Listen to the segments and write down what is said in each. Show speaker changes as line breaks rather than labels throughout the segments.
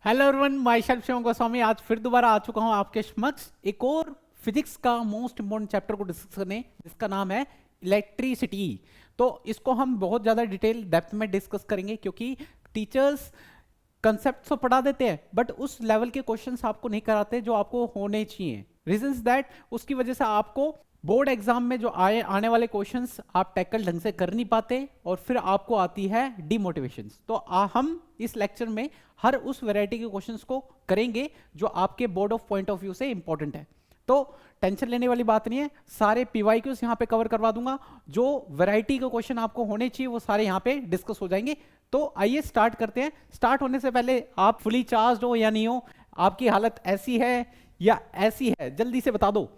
Hello everyone, my self Shivam Goswami आज फिर दोबारा आ चुका हूं आपके समक्ष एक और फिजिक्स का मोस्ट इंपोर्टेंट चैप्टर को डिस्कस करने, जिसका नाम है इलेक्ट्रिसिटी। तो इसको हम बहुत ज़्यादा डिटेल डेप्थ में डिस्कस करेंगे, क्योंकि टीचर्स कंसेप्ट तो पढ़ा देते हैं बट उस लेवल के क्वेश्चंस आपको नहीं कराते जो आपको होने चाहिए। रीजन दैट उसकी वजह से आपको बोर्ड एग्जाम में जो आने वाले क्वेश्चंस आप टैकल ढंग से कर नहीं पाते और फिर आपको आती है डिमोटिवेशन। तो हम इस लेक्चर में हर उस वैरायटी के क्वेश्चंस को करेंगे जो आपके board of point of view से इंपॉर्टेंट है। तो टेंशन लेने वाली बात नहीं है, सारे पीवाईक्यूज यहाँ पे कवर करवा दूंगा। जो वैरायटी के क्वेश्चन आपको होने चाहिए वो सारे यहाँ पे डिस्कस हो जाएंगे। तो आइए स्टार्ट करते हैं। स्टार्ट होने से पहले आप फुली चार्ज हो या नहीं हो, आपकी हालत ऐसी है या ऐसी है, जल्दी से बता दो,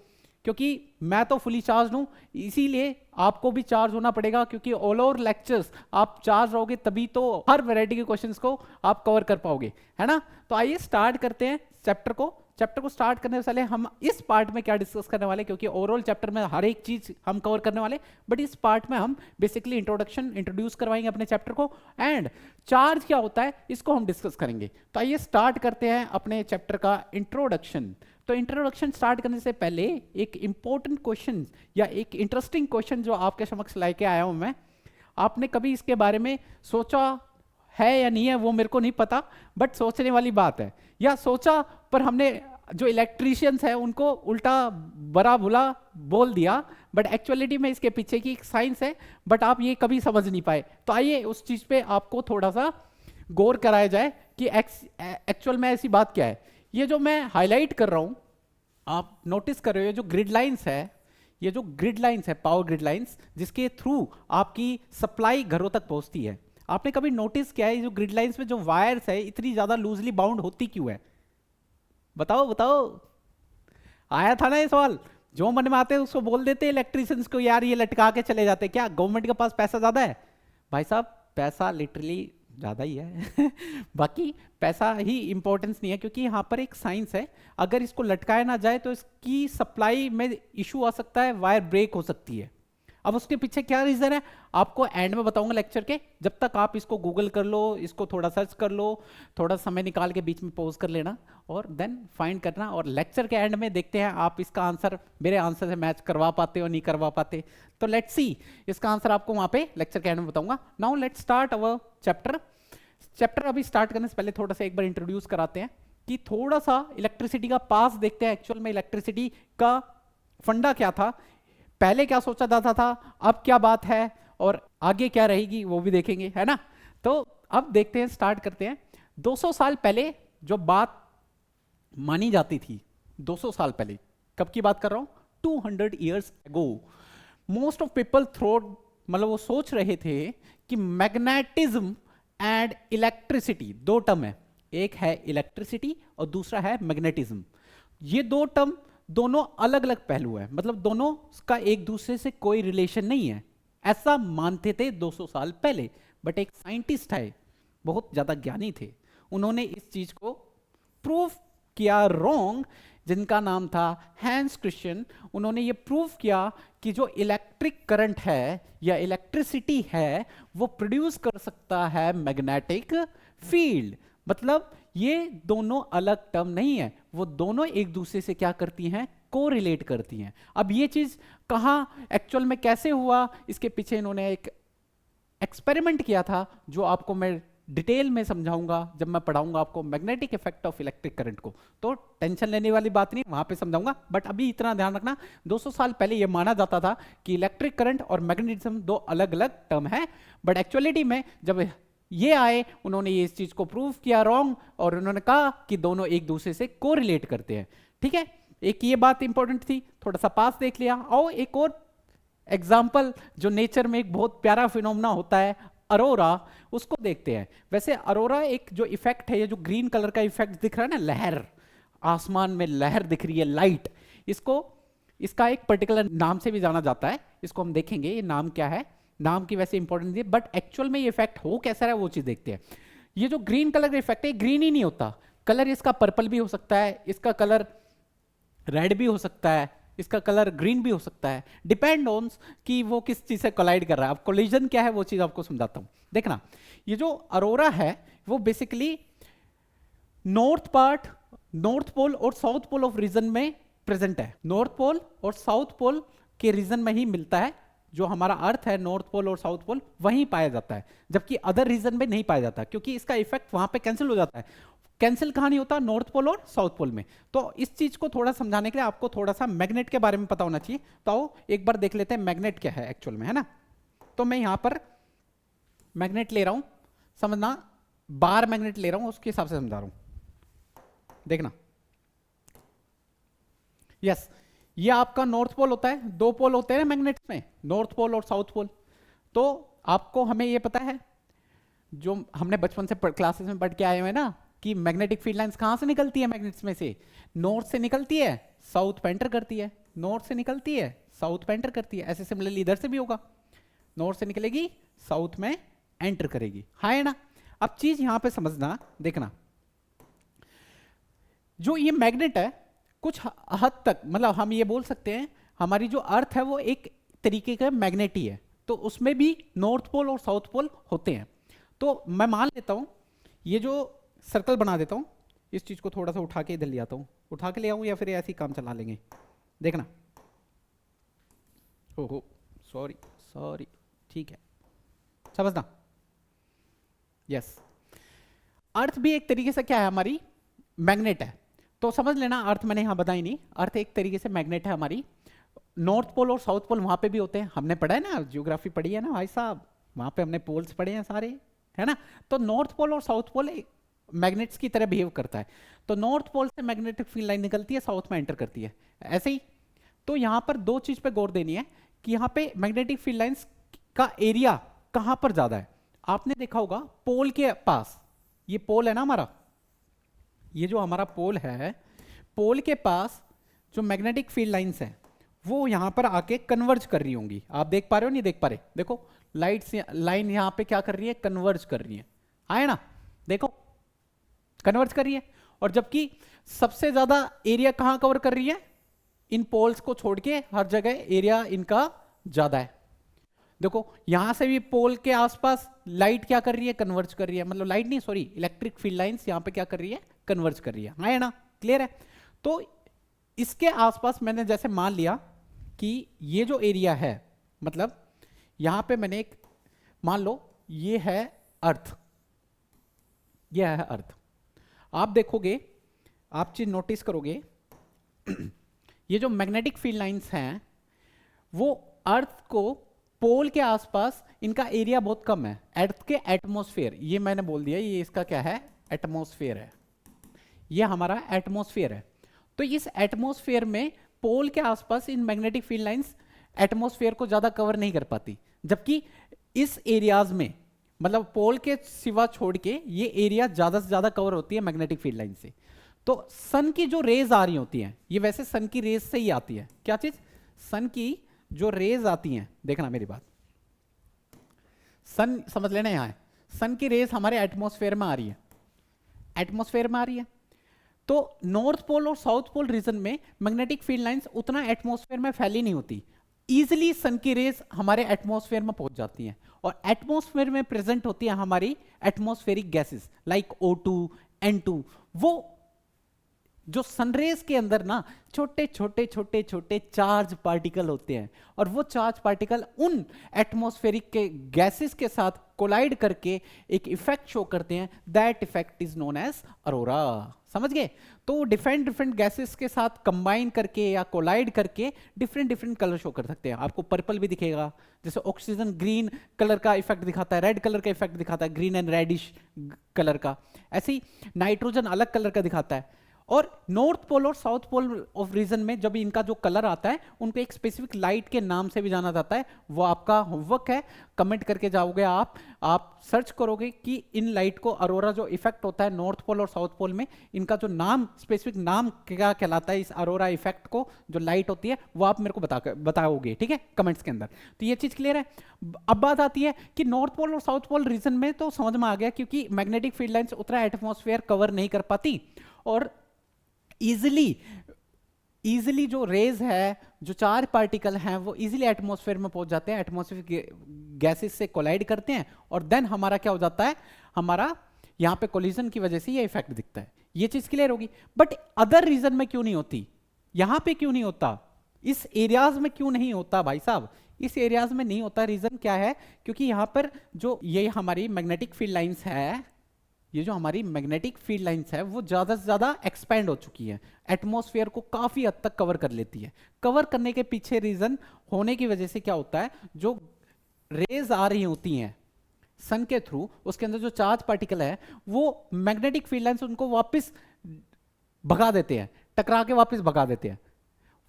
क्योंकि मैं तो फुली चार्ज हूं, इसीलिए आपको भी चार्ज होना पड़ेगा, क्योंकि ऑल ओवर लेक्चर्स आप चार्ज रहोगे तभी तो हर वैरायटी के क्वेश्चंस को आप कवर कर पाओगे, है ना। तो आइए स्टार्ट करते हैं चैप्टर को स्टार्ट करने से पहले हम इस पार्ट में क्या डिस्कस करने वाले, क्योंकि ओवरऑल चैप्टर में हर एक चीज हम कवर करने वाले, बट इस पार्ट में हम बेसिकली इंट्रोड्यूस करवाएंगे अपने चैप्टर को, एंड चार्ज क्या होता है इसको हम डिस्कस करेंगे। तो आइए स्टार्ट करते हैं अपने चैप्टर का इंट्रोडक्शन। तो इंट्रोडक्शन स्टार्ट करने से पहले एक इंपॉर्टेंट क्वेश्चन या एक इंटरेस्टिंग क्वेश्चन जो आपके समक्ष लेके आया हूं मैं। आपने कभी इसके बारे में सोचा है या नहीं है वो मेरे को नहीं पता, बट सोचने वाली बात है। या सोचा पर हमने जो इलेक्ट्रीशियंस है उनको उल्टा बड़ा बुला बोल दिया, बट एक्चुअलिटी में इसके पीछे की एक साइंस है, बट आप ये कभी समझ नहीं पाए। तो आइए उस चीज पे आपको थोड़ा सा गौर कराया जाए कि एक्चुअल में ऐसी बात क्या है। ये जो मैं हाईलाइट कर रहा हूं, आप नोटिस कर रहे हो, जो ग्रिड लाइंस है, ये जो ग्रिड लाइंस है, पावर ग्रिड लाइंस, जिसके थ्रू आपकी सप्लाई घरों तक पहुंचती है। आपने कभी नोटिस किया है जो ग्रिड लाइंस में जो वायर्स है इतनी ज्यादा लूजली बाउंड होती क्यों है? बताओ बताओ। आया था ना ये सवाल, जो मन में आते हैं उसको बोल देते इलेक्ट्रिशियंस को, यार ये लटका के चले जाते, क्या गवर्नमेंट के पास पैसा ज्यादा है? भाई साहब पैसा लिटरली ज़्यादा ही है बाकी पैसा ही इंपॉर्टेंस नहीं है, क्योंकि यहाँ पर एक साइंस है। अगर इसको लटकाया ना जाए तो इसकी सप्लाई में इशू आ सकता है, वायर ब्रेक हो सकती है। अब उसके पीछे क्या रीजन है आपको एंड में बताऊंगा लेक्चर के। जब तक आप इसको गूगल कर लो, इसको थोड़ा सर्च कर लो, थोड़ा समय निकाल के बीच में पॉज कर लेना और देन फाइंड करना, और लेक्चर के एंड में देखते हैं आप इसका आंसर मेरे आंसर से मैच करवा पाते हो नहीं करवा पाते। तो लेट्स सी, इसका आंसर आपको वहां पे लेक्चर के एंड में बताऊंगा। Now let's start our chapter अभी स्टार्ट करने से पहले थोड़ा सा एक बार इंट्रोड्यूस कराते हैं कि थोड़ा सा इलेक्ट्रिसिटी का पास देखते हैं। एक्चुअल में इलेक्ट्रिसिटी का फंडा क्या था, पहले क्या सोचा जाता था, अब क्या बात है और आगे क्या रहेगी वो भी देखेंगे, है ना। तो अब देखते हैं, स्टार्ट करते हैं। 200 साल पहले जो बात मानी जाती थी, 200 साल पहले, कब की बात कर रहा हूं, 200 years ago, most of people throat, मतलब वो सोच रहे थे कि मैग्नेटिज्म एंड इलेक्ट्रिसिटी, दो टर्म है, एक है इलेक्ट्रिसिटी और दूसरा है मैग्नेटिज्म। ये दो टर्म दोनों अलग अलग पहलू है, मतलब दोनों का एक दूसरे से कोई रिलेशन नहीं है, ऐसा मानते थे 200 साल पहले। बट एक साइंटिस्ट है, बहुत ज्यादा ज्ञानी थे, उन्होंने इस चीज को प्रूव किया रॉन्ग, जिनका नाम था हैंस क्रिश्चियन। उन्होंने ये प्रूव किया कि जो इलेक्ट्रिक करंट है या इलेक्ट्रिसिटी है वो प्रोड्यूस कर सकता है मैग्नेटिक फील्ड। मतलब ये दोनों अलग टर्म नहीं है, वो दोनों एक दूसरे से क्या करती हैं, कोरिलेट करती हैं। अब ये चीज कहाँ एक्चुअल में कैसे हुआ, इसके पीछे इन्होंने एक एक्सपेरिमेंट किया था जो आपको मैं डिटेल में समझाऊंगा जब मैं पढ़ाऊंगा आपको magnetic effect of electric current को। तो टेंशन लेने वाली बात नहीं, वहां पे समझाऊंगा, बट अभी इतना ध्यान रखना, 200 साल पहले यह माना जाता था कि इलेक्ट्रिक करंट और मैग्नेटिज्म दो अलग अलग टर्म है। बट एक्चुअलिटी में जब ये आए, उन्होंने ये इस चीज को प्रूव किया रॉन्ग, और उन्होंने कहा कि दोनों एक दूसरे से कोरिलेट करते हैं। ठीक है, एक ये बात इंपॉर्टेंट थी, थोड़ा सा पास देख लिया। और एक और एग्जाम्पल जो नेचर में एक बहुत प्यारा फिनोमेना होता है, अरोरा, उसको देखते हैं। वैसे अरोरा एक जो इफेक्ट है, ये जो ग्रीन कलर का इफेक्ट दिख रहा है ना, लहर, आसमान में लहर दिख रही है, लाइट, इसका एक पर्टिकुलर नाम से भी जाना जाता है, इसको हम देखेंगे ये नाम क्या है। नाम की वैसे इंपॉर्टेंस है, बट एक्चुअल में ये इफेक्ट हो कैसा है वो चीज देखते हैं। ये जो ग्रीन कलर का इफेक्ट है, ग्रीन ही नहीं होता, कलर इसका पर्पल भी हो सकता है, इसका कलर रेड भी हो सकता है, इसका कलर ग्रीन भी हो सकता है, डिपेंड ऑन कि वो किस चीज से कोलाइड कर रहा है। अब कोलिजन क्या है वो चीज आपको समझाता हूं। देखना, ये जो अरोरा है वो basically north part, north pole और साउथ पोल ऑफ रीजन में प्रेजेंट है। नॉर्थ पोल और साउथ पोल के रीजन में ही मिलता है, जो हमारा अर्थ है नॉर्थ पोल और साउथ पोल वहीं पाया जाता है, जबकि अदर रीजन में नहीं पाया जाता, क्योंकि इसका इफेक्ट वहां पे कैंसिल हो जाता है। कैंसिल कहां नहीं होता? नॉर्थ पोल और साउथ पोल में। तो इस चीज को थोड़ा समझाने के लिए आपको थोड़ा सा मैग्नेट के बारे में पता होना चाहिए। तो आओ एक बार देख लेते हैं मैग्नेट क्या है एक्चुअल में, है ना। तो मैं यहां पर मैग्नेट ले रहा हूं, समझना, बार मैग्नेट ले रहा हूं, उसके हिसाब से समझा रहा हूं, देखना। यस, ये आपका नॉर्थ पोल होता है, दो पोल होते हैं मैग्नेट्स में, नॉर्थ पोल और साउथ पोल। तो आपको हमें ये पता है, जो हमने बचपन से क्लासेस में पढ़ के आए हुए हैं ना, कि मैग्नेटिक फील्ड लाइंस कहां से निकलती है मैग्नेट्स में से? नॉर्थ से निकलती है, साउथ पे एंटर करती है, नॉर्थ से निकलती है, साउथ पे एंटर करती है। ऐसे सिमिलरली इधर से भी होगा, नॉर्थ से निकलेगी, साउथ में एंटर करेगी, हाँ है ना। अब चीज यहां पे समझना, देखना, जो ये मैग्नेट है कुछ हद तक, मतलब हम ये बोल सकते हैं हमारी जो अर्थ है वो एक तरीके का मैग्नेट ही है, तो उसमें भी नॉर्थ पोल और साउथ पोल होते हैं। तो मैं मान लेता हूं, ये जो सर्कल बना देता हूं, इस चीज को थोड़ा सा उठा के इधर ले आता हूं, उठा के ले आऊं या फिर ऐसे ही काम चला लेंगे, देखना। ओहो सॉरी सॉरी, ठीक है, समझना। यस, अर्थ भी एक तरीके से क्या है, हमारी मैग्नेट है। तो समझ लेना, अर्थ मैंने यहां बताई नहीं, अर्थ एक तरीके से मैग्नेट है हमारी। नॉर्थ पोल और साउथ पोल वहां पे भी होते हैं, हमने पढ़ा है ना, ज्योग्राफी पढ़ी है ना भाई साहब, वहां पे हमने पोल्स पढ़े हैं सारे, है ना। तो नॉर्थ पोल और साउथ पोल मैग्नेट्स की तरह बिहेव करता है। तो नॉर्थ पोल से मैग्नेटिक फील्ड लाइन निकलती है, साउथ में एंटर करती है, ऐसे ही। तो यहां पर दो चीज पे गौर देनी है कि यहां पे मैग्नेटिक फील्ड लाइंस का एरिया कहां पर ज्यादा है। आपने देखा होगा पोल के पास, ये पोल है ना हमारा, ये जो हमारा पोल है, पोल के पास जो मैग्नेटिक फील्ड लाइंस है वो यहां पर आके कन्वर्ज कर रही होंगी। आप देख पा रहे हो, नहीं देख पा रहे? देखो लाइट्स, लाइन यहां पे क्या कर रही है, कन्वर्ज कर रही है, आए ना, देखो कन्वर्ज कर रही है। और जबकि सबसे ज्यादा एरिया कहां कवर कर रही है, इन पोल्स को छोड़ के हर जगह एरिया इनका ज्यादा है। देखो यहां से भी पोल के आसपास लाइट क्या कर रही है, कन्वर्ज कर रही है, मतलब लाइट नहीं सॉरी, इलेक्ट्रिक फील्ड लाइंस यहां पे क्या कर रही है, कन्वर्ज कर रही है, हाँ है ना, क्लियर है। तो इसके आसपास मैंने जैसे मान लिया कि ये जो एरिया है, मतलब यहां पे मैंने एक मान लो ये है अर्थ, ये है अर्थ। आप देखोगे, आप चीज नोटिस करोगे ये जो मैग्नेटिक फील्ड लाइंस हैं वो अर्थ को पोल के आसपास इनका एरिया बहुत कम है, अर्थ के एटमॉस्फेयर, ये मैंने बोल दिया, ये इसका क्या है, एटमॉस्फेयर है, ये हमारा एटमॉस्फेयर है। तो इस एटमॉस्फेयर में पोल के आसपास in magnetic field lines atmosphere को ज्यादा कवर नहीं कर पाती, जबकि इस एरियाज में, मतलब पोल के सिवा छोड़ के ये एरिया ज्यादा से ज्यादा कवर होती है मैग्नेटिक फील्ड लाइन से। तो सन की जो रेज आ रही होती हैं, ये वैसे सन की रेज से ही आती है, क्या चीज, सन की जो रेज आती हैं, देखना मेरी बात, सन समझ लेना, यहां है सन की रेज हमारे एटमॉस्फेयर में आ रही है, एटमॉस्फेयर में आ रही है। तो नॉर्थ पोल और साउथ पोल रीजन में मैग्नेटिक फील्ड लाइंस उतना एटमॉस्फेयर में फैली नहीं होती, इजिली सन की रेज हमारे एटमॉस्फेयर में पहुंच जाती हैं, और एटमॉस्फेयर में प्रेजेंट होती है हमारी atmospheric gases like O2, N2। वो जो सनरेज के अंदर ना छोटे छोटे छोटे छोटे चार्ज पार्टिकल होते हैं, और वो चार्ज पार्टिकल उन एटमॉस्फेरिक के गैसेस के साथ कोलाइड करके एक इफेक्ट शो करते हैं, that effect is known as aurora, समझ गए। तो डिफरेंट डिफरेंट गैसेस के साथ कंबाइन करके या कोलाइड करके डिफरेंट डिफरेंट कलर शो कर सकते हैं। आपको पर्पल भी दिखेगा, जैसे ऑक्सीजन ग्रीन कलर का इफेक्ट दिखाता है, रेड कलर का इफेक्ट दिखाता है, ग्रीन एंड रेडिश कलर का, ऐसे ही नाइट्रोजन अलग कलर का दिखाता है। और नॉर्थ पोल और साउथ पोल ऑफ रीजन में जब इनका जो कलर आता है उनको एक स्पेसिफिक लाइट के नाम से भी जाना जाता है, वो आपका होमवर्क है, कमेंट करके जाओगे आप सर्च करोगे कि इन लाइट को अरोरा जो इफेक्ट होता है नॉर्थ पोल और साउथ पोल में, इनका जो नाम, स्पेसिफिक नाम क्या कहलाता है इस अरोरा इफेक्ट को, जो लाइट होती है वो आप मेरे को बताओगे, ठीक है, कमेंट्स के अंदर। तो ये चीज क्लियर है। अब बात आती है कि नॉर्थ पोल और साउथ पोल रीजन में तो समझ में आ गया, क्योंकि मैग्नेटिक फील्ड लाइंस उतना एटमॉस्फेयर कवर नहीं कर पाती, और इजिली जो रेज है, जो चार पार्टिकल हैं, वो इजिली एटमॉस्फेयर में पहुंच जाते हैं, एटमॉस्फेयर गैसेस से कोलाइड करते हैं, और देन हमारा क्या हो जाता है, हमारा यहां पे कोलिजन की वजह से ये इफेक्ट दिखता है। ये चीज क्लियर होगी। बट अदर रीजन में क्यों नहीं होती, यहां पे क्यों नहीं होता, इस एरियाज में क्यों नहीं होता भाई साहब, इस एरियाज में नहीं होता, रीजन क्या है, क्योंकि यहां पर जो ये हमारी मैग्नेटिक फील्ड लाइंस है, ये जो हमारी मैग्नेटिक फील्ड लाइंस है वो ज्यादा से ज्यादा एक्सपेंड हो चुकी है, एटमॉस्फेयर को काफी हद तक कवर कर लेती है। कवर करने के पीछे रीजन होने की वजह से क्या होता है, जो रेज आ रही होती हैं सन के थ्रू, उसके अंदर जो चार्ज पार्टिकल है वो मैग्नेटिक फील्ड लाइंस उनको वापस भगा देते हैं, टकरा के वापस भगा देते हैं,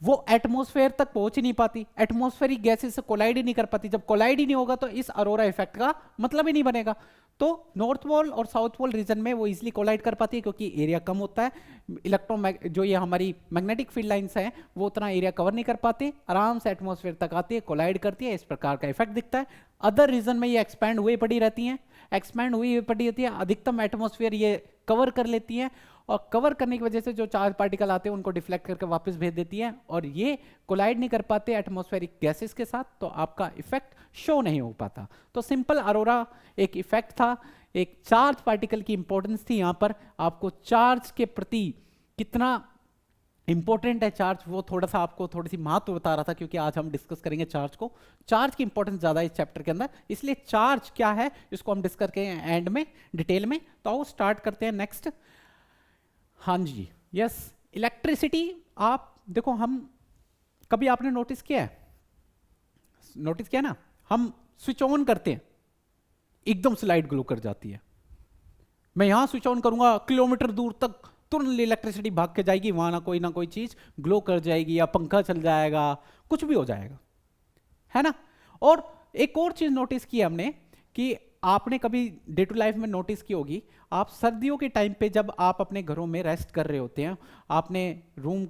वो एटमॉस्फेयर तक पहुंच ही नहीं पाती, एटमॉस्फेरिक गैसेस से कोलाइड ही नहीं कर पाती। जब कोलाइड ही नहीं होगा तो इस अरोरा इफेक्ट का मतलब ही नहीं बनेगा। तो नॉर्थ पोल और साउथ पोल रीजन में वो इजीली कोलाइड कर पाती है क्योंकि एरिया कम होता है, जो ये हमारी मैग्नेटिक फील्ड लाइंस हैं वो उतना एरिया कवर नहीं कर पाती, आराम से एटमॉस्फेयर तक आती है, कोलाइड करती है, इस प्रकार का इफेक्ट दिखता है। अदर रीजन में ये एक्सपैंड हुई पड़ी रहती हैं, एक्सपैंड हुई पड़ी रहती है, अधिकतम एटमॉस्फेयर ये कवर कर लेती हैं, और कवर करने की वजह से जो चार्ज पार्टिकल आते हैं उनको डिफ्लेक्ट करके वापस भेज देती है, और ये कोलाइड नहीं कर पाते एटमॉस्फेरिक गैसेस के साथ, तो आपका इफेक्ट शो नहीं हो पाता। तो सिंपल अरोरा एक इफेक्ट था, एक चार्ज पार्टिकल की इंपॉर्टेंस थी, यहां पर आपको चार्ज के प्रति कितना इंपॉर्टेंट है चार्ज, वो थोड़ा सा आपको थोड़ी सी महत्व बता रहा था, क्योंकि आज हम डिस्कस करेंगे चार्ज को, चार्ज की इंपॉर्टेंस ज्यादा है इस चैप्टर के अंदर, इसलिए चार्ज क्या है इसको हम डिस्कस करेंगे एंड में डिटेल में। तो आओ स्टार्ट करते हैं नेक्स्ट। हाँ जी, यस, इलेक्ट्रिसिटी। आप देखो, हम कभी आपने नोटिस किया है, नोटिस किया ना, हम स्विच ऑन करते हैं एकदम से लाइट ग्लो कर जाती है, मैं यहां स्विच ऑन करूंगा किलोमीटर दूर तक तुरंत इलेक्ट्रिसिटी भाग के जाएगी, वहां ना कोई चीज ग्लो कर जाएगी, या पंखा चल जाएगा, कुछ भी हो जाएगा, है ना। और एक और चीज नोटिस की हमने कि आपने कभी डे टू लाइफ में नोटिस की होगी, आप सर्दियों के टाइम पे जब आप अपने घरों में रेस्ट कर रहे होते हैं, आपने रूम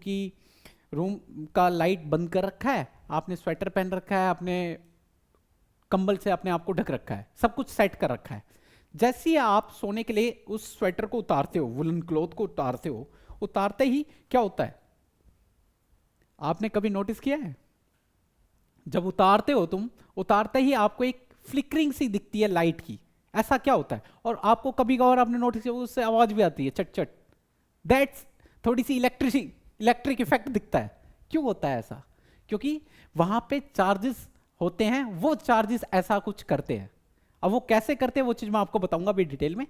का लाइट बंद कर रखा है, आपने स्वेटर पहन रखा है, आपने कंबल से अपने आप को ढक रखा है, सब कुछ सेट कर रखा है, जैसे ही आप सोने के लिए उस स्वेटर को उतारते हो, वुलन क्लॉथ को उतारते हो, उतारते ही क्या होता है, आपने कभी नोटिस किया है, जब उतारते हो तुम, उतारते ही आपको एक फ्लिकरिंग सी दिखती है लाइट की, ऐसा क्या होता है, और आपको कभी कभार आपने नोटिस किया उससे आवाज भी आती है चट चट, दैट्स थोड़ी सी इलेक्ट्रिक इफेक्ट दिखता है। क्यों होता है ऐसा, क्योंकि वहां पे चार्जेस होते हैं, वो चार्जेस ऐसा कुछ करते हैं, अब वो कैसे करते हैं वो चीज मैं आपको बताऊंगा अभी डिटेल में,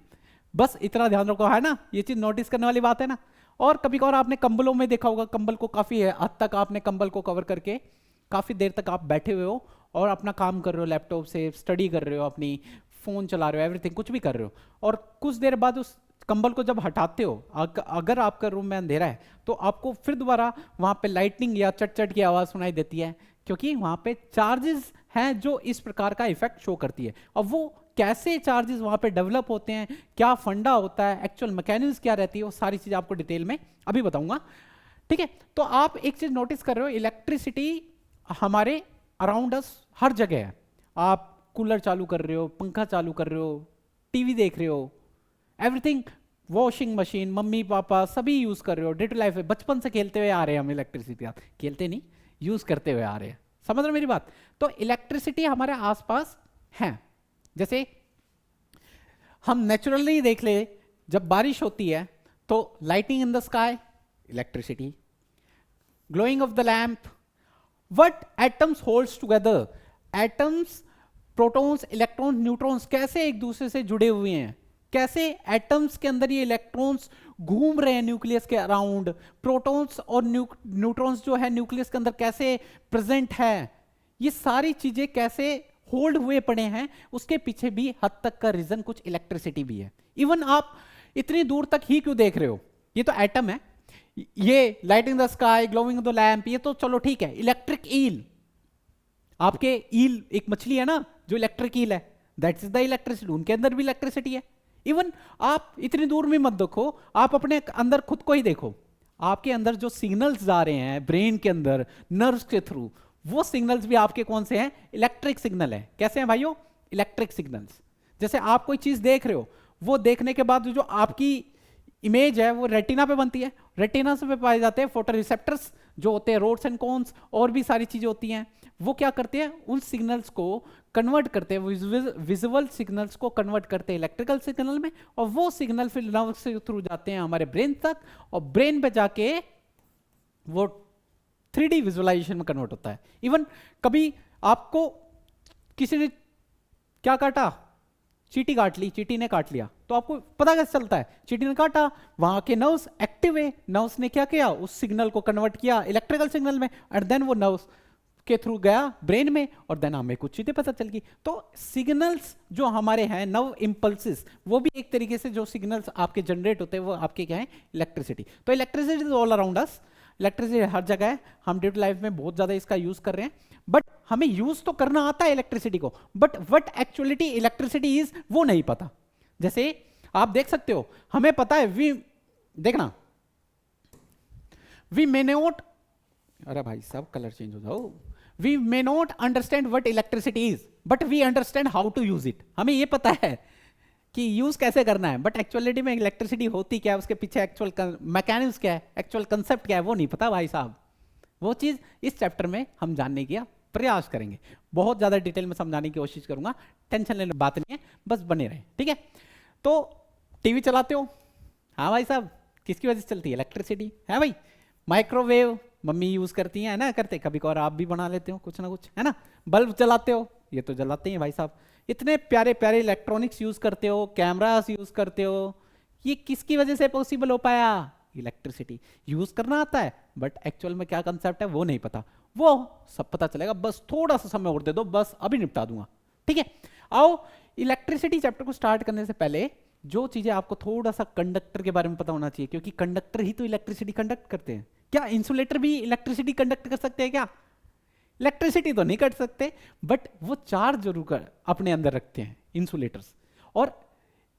बस इतना ध्यान रखो, है ना, ये चीज नोटिस करने वाली बात है ना। और कभी कभार आपने कंबलों में देखा होगा, कंबल को काफी हद तक आपने कंबल को कवर करके काफी देर तक आप बैठे हुए हो और अपना काम कर रहे हो, लैपटॉप से स्टडी कर रहे हो, अपनी फोन चला रहे हो, एवरीथिंग कुछ भी कर रहे हो, और कुछ देर बाद उस कंबल को जब हटाते हो, अगर आपका रूम में अंधेरा है तो आपको फिर दोबारा वहां पे लाइटनिंग या चट चट की आवाज सुनाई देती है, क्योंकि वहां पे चार्जेस हैं जो इस प्रकार का इफेक्ट शो करती है। अब वो कैसे चार्जेस वहां पे डेवलप होते हैं, क्या फंडा होता है, एक्चुअल मैकेनिज्म क्या रहती है, वो सारी चीज आपको डिटेल में अभी बताऊंगा, ठीक है। तो आप एक चीज नोटिस कर रहे हो, इलेक्ट्रिसिटी हमारे अराउंड अस हर जगह है, आप कूलर चालू कर रहे हो, पंखा चालू कर रहे हो, टीवी देख रहे हो, everything, washing machine, mummy papa सभी यूज कर रहे हो, डे टू लाइफ में बचपन से खेलते हुए आ रहे हैं हम इलेक्ट्रिसिटी, खेलते नहीं, यूज करते हुए आ रहे हैं, समझ रहे हो मेरी बात। तो इलेक्ट्रिसिटी हमारे आसपास है, जैसे हम नेचुरली देख ले, जब बारिश होती है तो lighting in the sky, electricity, glowing of the lamp, what atoms holds together, atoms, protons, electrons, neutrons कैसे एक दूसरे से जुड़े हुए हैं, कैसे एटम्स के अंदर ये इलेक्ट्रॉन्स घूम रहे हैं न्यूक्लियस के अराउंड, प्रोटॉन्स और न्यूट्रॉन्स जो है न्यूक्लियस के अंदर कैसे प्रेजेंट है, ये सारी चीजें कैसे होल्ड हुए पड़े हैं, उसके पीछे भी हद तक का रीजन कुछ इलेक्ट्रिसिटी भी है। इवन आप इतनी दूर तक ही क्यों देख रहे हो, ये तो एटम है, ये lighting the sky, glowing the lamp, ये तो चलो ठीक है, इलेक्ट्रिक ईल, आपके ईल एक मछली है ना जो इलेक्ट्रिक ईल है, दैट्स द इलेक्ट्रिसिटी, उनके अंदर भी इलेक्ट्रिसिटी है। इवन आप इतनी दूर में मत देखो, आप अपने अंदर खुद को ही देखो, आपके अंदर जो सिग्नल्स जा रहे हैं ब्रेन के अंदर नर्व्स के थ्रू, वो सिग्नल्स भी आपके कौन से हैं, इलेक्ट्रिक सिग्नल है। कैसे हैं भाइयों, इलेक्ट्रिक सिग्नल्स। जैसे आप कोई चीज देख रहे हो, वो देखने के बाद जो आपकी इमेज है वो रेटिना पे बनती है, रेटिना से पे पाए जाते हैं फोटो रिसेप्टर्स जो होते हैं, रोड्स एंड कोन्स, और भी सारी चीजें होती हैं, वो क्या करते हैं, उन सिग्नल्स को कन्वर्ट करते हैं, विजुअल सिग्नल्स को कन्वर्ट करते हैं इलेक्ट्रिकल सिग्नल में, और वो सिग्नल फिर नर्व के थ्रू जाते हैं हमारे ब्रेन तक, और ब्रेन पे जाके वो 3D विजुअलाइजेशन में कन्वर्ट होता है। इवन कभी आपको किसी ने क्या काटा, चींटी काट ली, चींटी ने काट लिया, तो आपको पता कैसे चलता है, चींटी ने काटा, वहां के नर्व्स एक्टिव है, नर्व्स ने क्या किया, उस सिग्नल को कन्वर्ट किया इलेक्ट्रिकल सिग्नल में, एंड देन वो नर्व्स के थ्रू गया ब्रेन में, और देन हमें कुछ चीजें पता चल गई। तो सिग्नल्स जो हमारे हैं, नर्व इंपल्सेस, वो भी एक तरीके से जो सिग्नल्स आपके जनरेट होते हैं वो आपके क्या है, इलेक्ट्रिसिटी। तो electricity is all around us, electricity हर जगह है, हम डे टू लाइफ में बहुत ज्यादा इसका यूज कर रहे हैं, बट हमें यूज तो करना आता है इलेक्ट्रिसिटी को, but what actuality electricity is वो नहीं पता। जैसे आप देख सकते हो, हमें पता है देखना, वी मे नॉट, अरे भाई साहब कलर चेंज हो जाओ, we may not understand what electricity is, but we understand how to use it. हमें ये पता है कि यूज कैसे करना है, बट एक्चुअलिटी में इलेक्ट्रिसिटी होती क्या है, उसके पीछे एक्चुअल मैकेनिज्म क्या है, एक्चुअल कंसेप्ट क्या है, वो नहीं पता भाई साहब। वो चीज इस चैप्टर में हम जानने का प्रयास करेंगे, बहुत ज्यादा डिटेल में समझाने की कोशिश करूंगा, टेंशन लेने बात नहीं है, बस बने रहे, ठीक है। तो टीवी चलाते हो, हाँ भाई साहब, किसकी वजह से चलती है, इलेक्ट्रिसिटी है भाई। माइक्रोवेव मम्मी यूज करती हैं, है ना, करते कभी कभार आप भी बना लेते हो कुछ ना कुछ, है ना। बल्ब जलाते हो, ये तो जलाते हैं भाई साहब। इतने प्यारे प्यारे इलेक्ट्रॉनिक्स यूज करते हो, कैमरास यूज करते हो, ये किसकी वजह से पॉसिबल हो पाया, इलेक्ट्रिसिटी। यूज करना आता है, बट एक्चुअल में क्या कंसेप्ट है वो नहीं पता, वो सब पता चलेगा, बस थोड़ा सा समय और दे दो, बस अभी निपटा दूंगा, ठीक है। आओ, इलेक्ट्रिसिटी चैप्टर को स्टार्ट करने से पहले जो चीजें आपको थोड़ा सा कंडक्टर के बारे में पता होना चाहिए, क्योंकि कंडक्टर ही तो इलेक्ट्रिसिटी कंडक्ट करते हैं। क्या इंसुलेटर भी इलेक्ट्रिसिटी कंडक्ट कर सकते हैं क्या, इलेक्ट्रिसिटी तो नहीं कर सकते, बट वो चार्ज जरूर अपने अंदर रखते हैं इंसुलेटर्स। और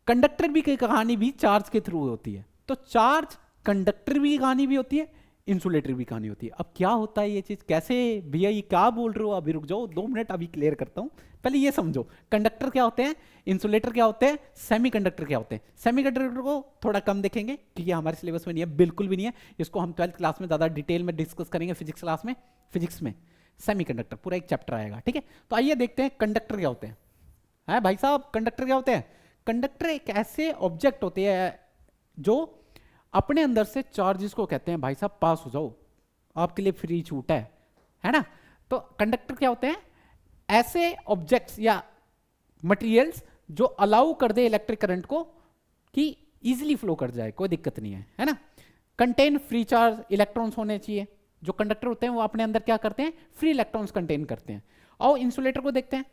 कंडक्टर भी की कहानी भी चार्ज के थ्रू होती है, तो चार्ज कंडक्टर भी कहानी भी होती है, इंसुलेटर भी कहानी होती है। अब क्या होता है ये चीज, कैसे भैया ये क्या बोल रहे हो, अभी रुक जाओ 2 मिनट, अभी क्लियर करता हूं। पहले ये समझो, कंडक्टर क्या होते हैं, इंसुलेटर क्या होते हैं, सेमीकंडक्टर क्या होते हैं। सेमीकंडक्टर को थोड़ा कम देखेंगे क्योंकि हमारे सिलेबस में नहीं है, बिल्कुल भी नहीं है, इसको हम 12th क्लास में ज्यादा डिटेल में डिस्कस करेंगे, फिजिक्स क्लास में, फिजिक्स में सेमीकंडक्टर पूरा एक चैप्टर आएगा, ठीक है। तो आइए देखते हैं कंडक्टर क्या होते हैं। भाई साहब कंडक्टर क्या होते हैं, कंडक्टर एक ऐसे ऑब्जेक्ट होते हैं जो अपने अंदर से चार्जेस को कहते हैं भाई साहब पास हो जाओ, आपके लिए फ्री छूट है ना। तो कंडक्टर क्या होते हैं, ऐसे ऑब्जेक्ट्स या मटेरियल्स जो अलाउ कर दे इलेक्ट्रिक करंट को कि इजीली फ्लो कर जाए, कोई दिक्कत नहीं है ना। कंटेन फ्री चार्ज इलेक्ट्रॉन्स होने चाहिए, जो कंडक्टर होते हैं वो अपने अंदर क्या करते हैं, फ्री इलेक्ट्रॉन्स कंटेन करते हैं। और इंसुलेटर को देखते हैं,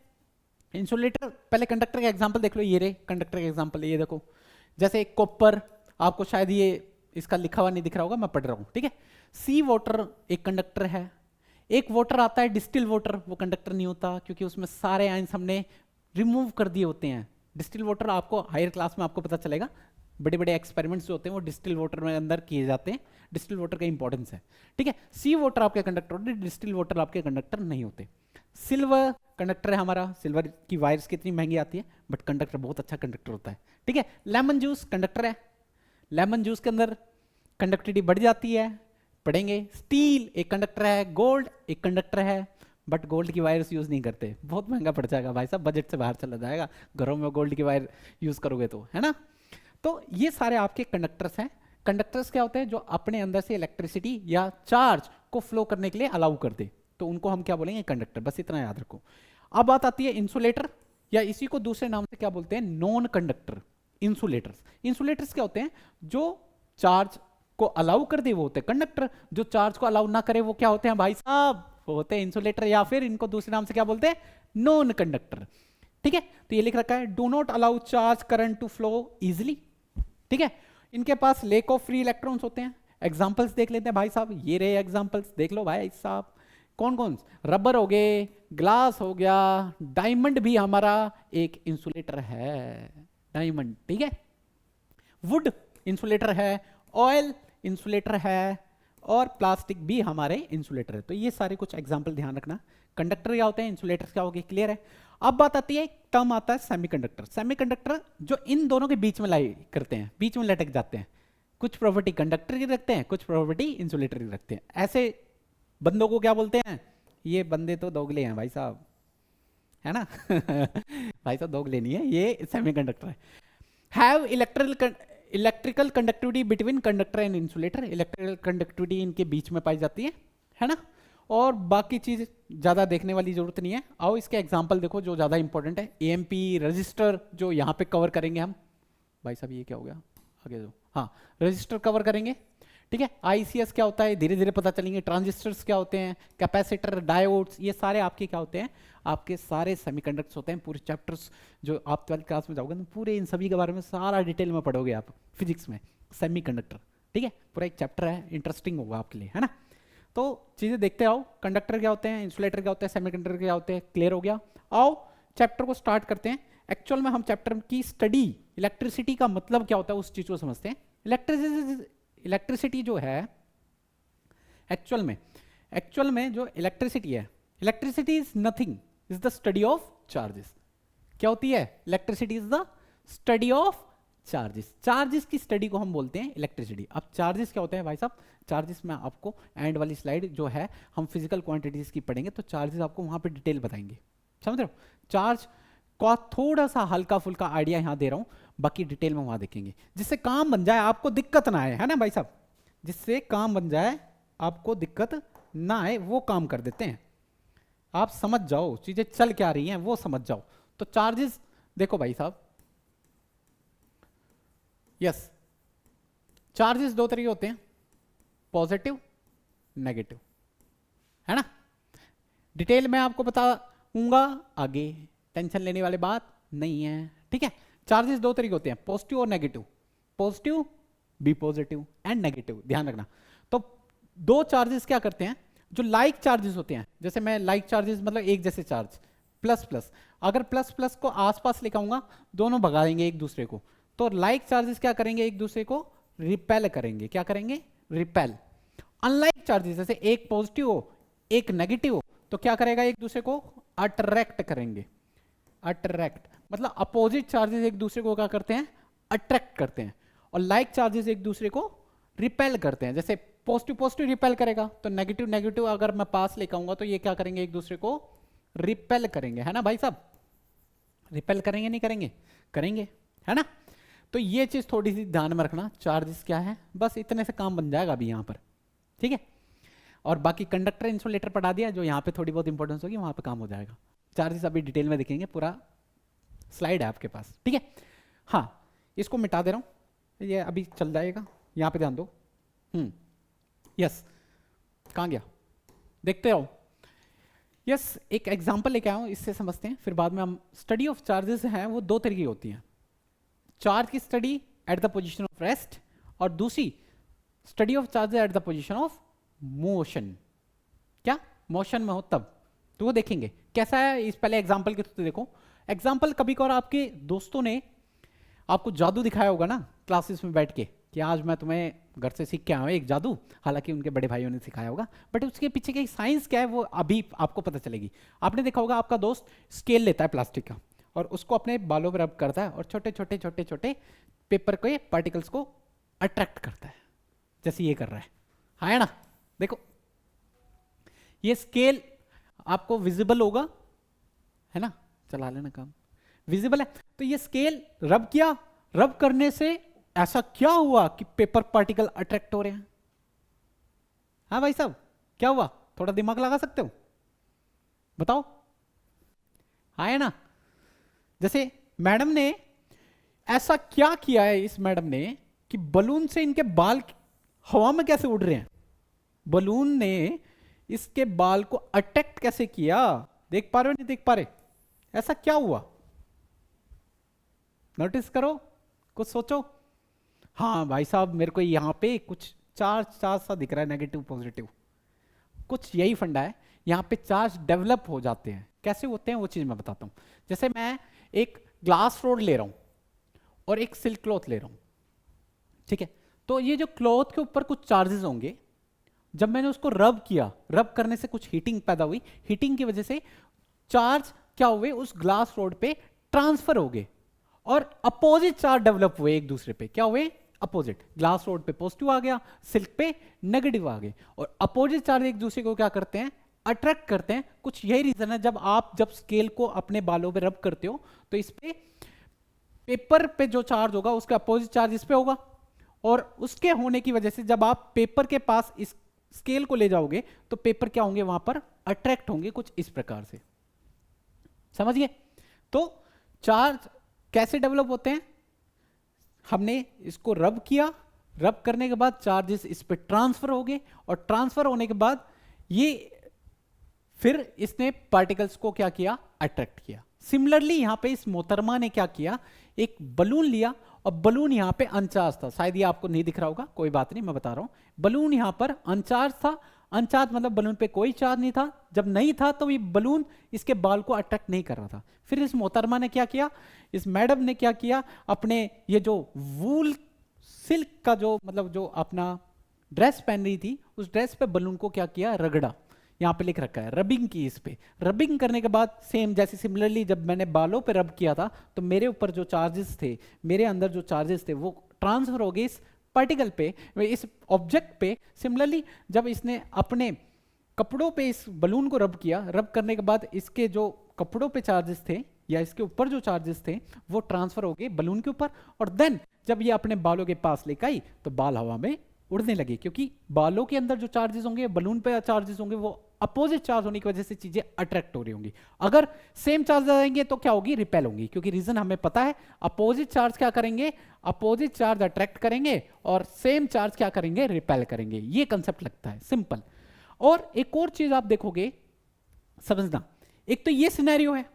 इंसुलेटर पहले कंडक्टर का एग्जांपल देख लो, ये रे कंडक्टर का एग्जांपल, ये देखो, जैसे कॉपर, आपको शायद ये इसका लिखा हुआ नहीं दिख रहा होगा, मैं पढ़ रहा हूं, ठीक है। सी वाटर एक कंडक्टर है, एक वाटर आता है डिस्टिल वाटर, वो कंडक्टर नहीं होता क्योंकि उसमें सारे आयंस हमने रिमूव कर दिए होते हैं। डिस्टिल वाटर आपको हायर क्लास में आपको पता चलेगा, बड़े बड़े एक्सपेरिमेंट्स जो होते हैं वो डिस्टिल वाटर में अंदर किए जाते हैं, डिस्टिल वाटर का इंपॉर्टेंस है, ठीक है। सी वाटर आपके कंडक्टर होते हैं, डिस्टिल वाटर आपके कंडक्टर नहीं होते। सिल्वर कंडक्टर है हमारा, सिल्वर की वायर्स कितनी महंगी आती है, बट कंडक्टर बहुत अच्छा कंडक्टर होता है, ठीक है। लेमन जूस कंडक्टर है, लेमन जूस के अंदर कंडक्टिविटी बढ़ जाती है, पढ़ेंगे। स्टील एक कंडक्टर है, गोल्ड एक कंडक्टर है, बट गोल्ड की वायर्स यूज नहीं करते, बहुत महंगा पड़ जाएगा भाई साहब, बजट से बाहर चला जाएगा घरों में गोल्ड की वायर यूज करोगे तो, है ना। तो ये सारे आपके कंडक्टर्स हैं। कंडक्टर्स क्या होते हैं, जो अपने अंदर से इलेक्ट्रिसिटी या चार्ज को फ्लो करने के लिए अलाउ कर दे, तो उनको हम क्या बोलेंगे, कंडक्टर, बस इतना याद रखो। अब बात आती है इंसुलेटर, या इसी को दूसरे नाम से क्या बोलते हैं, नॉन कंडक्टर इंसुलेटर्स। इंसुलेटर्स क्या होते हैं, जो चार्ज को अलाउ कर दे वो होते हैं कंडक्टर, जो चार्ज को अलाउ ना करे वो क्या होते हैं भाई साहब, वो होते हैं इंसुलेटर, या फिर इनको दूसरे नाम से क्या बोलते हैं, नॉन कंडक्टर, ठीक है। तो ये लिख रखा है, do not allow charge current to flow easily, ठीक है। इनके पास लेक ऑफ फ्री इलेक्ट्रॉन्स होते हैं। एग्जांपल्स देख लेते हैं भाई साहब, ये रहे एग्जांपल्स, देख लो भाई साहब, कौन कौन, रबर हो गए, ग्लास हो गया, डायमंड भी हमारा एक इंसुलेटर है, डायमंड, ठीक है। वुड इंसुलेटर है, ऑयल इंसुलेटर है, और प्लास्टिक भी हमारे इंसुलेटर है। तो ये सारे कुछ एग्जांपल ध्यान रखना। कंडक्टर क्या होते हैं, इंसुलेटर्स क्या हो गए, क्लियर है। अब बात आती है, टर्म आता है सेमीकंडक्टर। सेमीकंडक्टर जो इन दोनों के बीच में लाई करते हैं, बीच में लटक जाते हैं, कुछ प्रॉपर्टी कंडक्टर की रखते हैं, कुछ प्रॉपर्टी इंसुलेटर की रखते हैं। ऐसे बंदों को क्या बोलते हैं, ये बंदे तो दोगले हैं भाई साहब, है ना? भाई साहब दो लेनी है, ये सेमीकंडक्टर है। Have electrical conductivity between conductor and insulator, electrical conductivity इनके बीच में पाई जाती है ना? और बाकी चीज ज्यादा देखने वाली जरूरत नहीं है। आओ इसके एग्जांपल देखो जो ज्यादा इंपॉर्टेंट है। एएमपी रजिस्टर जो यहाँ पे कवर करेंगे हम। भाई साहब ये क्या हो गया, आगे जो, हाँ रजिस्टर कवर करेंगे, ठीक है। आईसीएस क्या होता है धीरे धीरे पता चलेंगे। ट्रांजिस्टर्स क्या होते हैं, कैपेसिटर, डायोड्स, ये सारे आपके क्या होते हैं, आपके सारे सेमीकंडक्टर्स होते हैं। पूरे चैप्टर्स जो आप 12th क्लास में जाओगे ना, पूरे इन सभी के बारे में सारा डिटेल में पढ़ोगे आप फिजिक्स में, सेमीकंडक्टर, ठीक है। पूरा एक चैप्टर है, इंटरेस्टिंग होगा आपके लिए, है ना? तो चीजें देखते आओ, कंडक्टर क्या होते हैं, इंसुलेटर क्या होता है, सेमीकंडक्टर क्या होते हैं, क्लियर हो गया। आओ चैप्टर को स्टार्ट करते हैं। एक्चुअल में हम चैप्टर की स्टडी, इलेक्ट्रिसिटी का मतलब क्या होता है उस चीज को समझते हैं। इलेक्ट्रिसिटी जो है एक्चुअल में जो इलेक्ट्रिसिटी है, electricity is nothing, is the study of charges. क्या होती है? Electricity is the study of charges. Charges की स्टडी को हम बोलते हैं इलेक्ट्रिसिटी। अब चार्जेस क्या होते हैं भाई साहब? चार्जेस में आपको एंड वाली स्लाइड जो है हम फिजिकल क्वांटिटीज की पढ़ेंगे, तो चार्जेस आपको वहां पे डिटेल बताएंगे, समझ रहे हो? चार्ज का थोड़ा सा हल्का फुल्का आइडिया यहां दे रहा हूं, बाकी डिटेल में वहां देखेंगे, जिससे काम बन जाए, आपको दिक्कत ना आए, है ना भाई साहब? जिससे काम बन जाए, आपको दिक्कत ना आए, वो काम कर देते हैं। आप समझ जाओ चीजें चल क्या रही हैं, वो समझ जाओ। तो चार्जेस देखो भाई साहब, यस, चार्जेस दो तरीके होते हैं, पॉजिटिव, नेगेटिव, है ना? डिटेल में आपको बताऊंगा आगे, टेंशन लेने वाली बात नहीं है, ठीक है। चार्जेस दो तरीके होते हैं, पॉजिटिव और नेगेटिव। Positive, be positive, and negative, ध्यान रखना। तो दो चार्जेस क्या करते हैं, जो लाइक चार्जेस होते हैं, जैसे मैं लाइक चार्जेस मतलब एक जैसे चार्ज, प्लस प्लस, अगर प्लस प्लस को आसपास लेकर आऊंगा, दोनों भगा देंगे एक दूसरे को। तो लाइक चार्जेस क्या करेंगे, एक दूसरे को रिपेल करेंगे। क्या करेंगे? रिपेल। अनलाइक चार्जेस, जैसे एक पॉजिटिव हो एक नेगेटिव हो, तो क्या करेगा, एक दूसरे को अट्रैक्ट करेंगे। अट्रैक्ट मतलब अपोजिट चार्जेस एक दूसरे को क्या करते हैं, अट्रैक्ट करते हैं, और लाइक चार्जेस एक दूसरे को रिपेल करते हैं। जैसे पॉजिटिव पॉजिटिव रिपेल करेगा, तो नेगेटिव नेगेटिव अगर मैं पास लेकर आऊंगा, तो ये क्या करेंगे, एक दूसरे को रिपेल करेंगे, है ना भाई साहब? रिपेल करेंगे नहीं करेंगे? करेंगे, है ना? तो ये चीज थोड़ी सी ध्यान में रखना, चार्जेस क्या है, बस इतने से काम बन जाएगा अभी यहाँ पर, ठीक है। और बाकी कंडक्टर इंसुलेटर पढ़ा दिया, जो यहाँ पे थोड़ी बहुत इंपॉर्टेंस होगी वहां पे काम हो जाएगा। चार्जेस अभी डिटेल में देखेंगे, पूरा स्लाइड है आपके पास, ठीक है। हाँ, इसको मिटा दे रहा हूं, ये अभी चल जाएगा, यहाँ पे ध्यान दो। यस, कहाँ गया, देखते रहो। यस, एक एग्जांपल लेके आया हूं, इससे समझते हैं, फिर बाद में हम स्टडी ऑफ चार्जेस हैं वो दो तरीके की होती हैं। चार्ज की study eight the position of rest, और दूसरी study of charges at the position of motion. क्या मोशन में हो तब, तो वो देखेंगे कैसा है। इस पहले एग्जांपल के थ्रू देखो। एग्जांपल कभी कभार आपके दोस्तों ने आपको जादू दिखाया होगा ना क्लासेस में बैठ के, कि आज मैं तुम्हें घर से सीख के आया हूं एक जादू, हालांकि उनके बड़े भाइयों ने सिखाया होगा, बट उसके पीछे की साइंस क्या है वो अभी आपको पता चलेगी। आपने देखा होगा आपका दोस्त स्केल लेता है प्लास्टिक का, और उसको अपने बालों पर रब करता है, और छोटे छोटे छोटे छोटे पेपर के पार्टिकल्स को अट्रैक्ट करता है, जैसे ये कर रहा है, हाँ है ना? देखो ये स्केल आपको विजिबल होगा, है ना? चला लेना काम, विजिबल है। तो ये स्केल रब किया, रब करने से ऐसा क्या हुआ कि पेपर पार्टिकल अट्रैक्ट हो रहे हैं? हाँ भाई साहब, क्या हुआ? थोड़ा दिमाग लगा सकते हो, बताओ, हाँ है ना? जैसे मैडम ने ऐसा क्या किया है, इस मैडम ने, कि बलून से इनके बाल हवा में कैसे उड़ रहे हैं? बलून ने इसके बाल को अट्रैक्ट कैसे किया? देख पा रहे हो नहीं देख पा रहे? ऐसा क्या हुआ? नोटिस करो, कुछ सोचो। हाँ भाई साहब, मेरे को यहां पे कुछ चार्ज चार्ज सा दिख रहा है, नेगेटिव पॉजिटिव, कुछ यही फंडा है। यहां पे चार्ज डेवलप हो जाते हैं, कैसे होते हैं वो चीज मैं बताता हूं। जैसे मैं एक ग्लास रोड ले रहा हूं और एक सिल्क क्लॉथ ले रहा हूं, ठीक है। तो ये जो क्लॉथ के ऊपर कुछ चार्जेस होंगे, जब मैंने उसको रब किया, रब करने से कुछ हीटिंग पैदा हुई, हीटिंग की वजह से चार्ज क्या हुए, उस ग्लास रोड पे ट्रांसफर हो गए, और अपोजिट चार्ज डेवलप हुए एक दूसरे पे। क्या हुए? अपोजिट। ग्लास रोड पे पॉजिटिव आ गया, सिल्क पे नेगेटिव आ गए, और अपोजिट चार्ज एक दूसरे को क्या करते हैं? अट्रैक्ट करते हैं। कुछ यही रीजन है, जब स्केल को अपने बालों पे रब करते हो तो इस पे पेपर पे जो चार्ज होगा उसका अपोजिट चार्ज इस पे होगा, और उसके होने की वजह से जब आप पेपर के पास इस स्केल को ले जाओगे तो पेपर क्या होंगे, वहां पर अट्रैक्ट होंगे कुछ इस प्रकार से। समझ गए? तो चार्ज कैसे डेवलप होते हैं, हमने इसको रब किया, रब करने के बाद चार्जेस इस पे ट्रांसफर हो गए, और ट्रांसफर होने के बाद ये फिर इसने पार्टिकल्स को क्या किया, अट्रैक्ट किया। सिमिलरली यहां पे इस मोहतरमा ने क्या किया, एक बलून लिया, और बलून यहां पे अनचार्ज था, शायद ये आपको नहीं दिख रहा होगा, कोई बात नहीं मैं बता रहा हूं। बलून यहां पर अनचार्ज था, अनचार्ज मतलब बलून पे कोई चार्ज नहीं था। जब नहीं था तो ये बलून इसके बाल को अट्रैक्ट नहीं कर रहा था। फिर इस मोहतरमा ने क्या किया, इस मैडम ने क्या किया, अपने ये जो वूल सिल्क का जो मतलब जो अपना ड्रेस पहन रही थी, उस ड्रेस पे बलून को क्या किया, रगड़ा। यहाँ पे लिख रखा है रबिंग की, इस पे रबिंग करने के बाद सेम जैसे सिमिलरली जब मैंने बालों पे रब किया था तो मेरे ऊपर जो चार्जेस थे, मेरे अंदर जो चार्जेस थे वो ट्रांसफर हो गए इस पार्टिकल पे, इस ऑब्जेक्ट पे। सिमिलरली जब इसने अपने कपड़ों पे इस बलून को रब किया, रब करने के बाद इसके जो कपड़ों पे चार्जेस थे या इसके ऊपर जो चार्जेस थे वो ट्रांसफर हो गए बलून के ऊपर, और देन जब ये अपने बालों के पास लेकर आई तो बाल हवा में उड़ने लगे, क्योंकि बालों के अंदर जो चार्जेस होंगे, बलून पे चार्जेस होंगे, वो अपोजिट चार्ज होने की वजह से चीजें अट्रैक्ट हो रही होंगी। अगर सेम चार्ज आएंगे तो क्या होगी, रिपेल होंगी, क्योंकि रीजन हमें पता है, अपोजिट चार्ज क्या करेंगे, अपोजिट चार्ज अट्रैक्ट करेंगे, और सेम चार्ज क्या करेंगे, रिपेल करेंगे। ये कंसेप्ट लगता है सिंपल। और एक और चीज आप देखोगे समझना, एक तो ये सिनेरियो है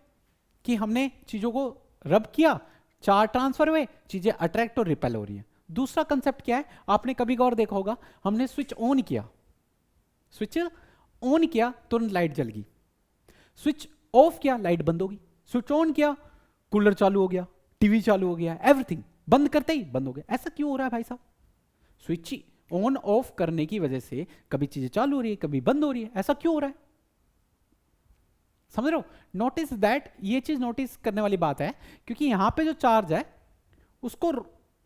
कि हमने चीजों को रब किया, चार्ज ट्रांसफर हुए, चीजें अट्रैक्ट और रिपेल हो रही है। दूसरा कंसेप्ट क्या है, आपने कभी गौर देखा होगा, हमने स्विच ऑन किया, स्विच ऑन किया तुरंत लाइट जल गई, स्विच ऑफ किया लाइट बंद हो गई, स्विच ऑन किया कूलर चालू हो गया, टीवी चालू हो गया, एवरीथिंग बंद करते ही बंद हो गया। ऐसा क्यों हो रहा है भाई साहब? स्विच ऑन ऑफ करने की वजह से कभी चीजें चालू हो रही है, कभी बंद हो रही है, ऐसा क्यों हो रहा है? समझ रहे हो? नोटिस दैट, ये चीज नोटिस करने वाली बात है, क्योंकि यहां पे जो चार्ज है उसको,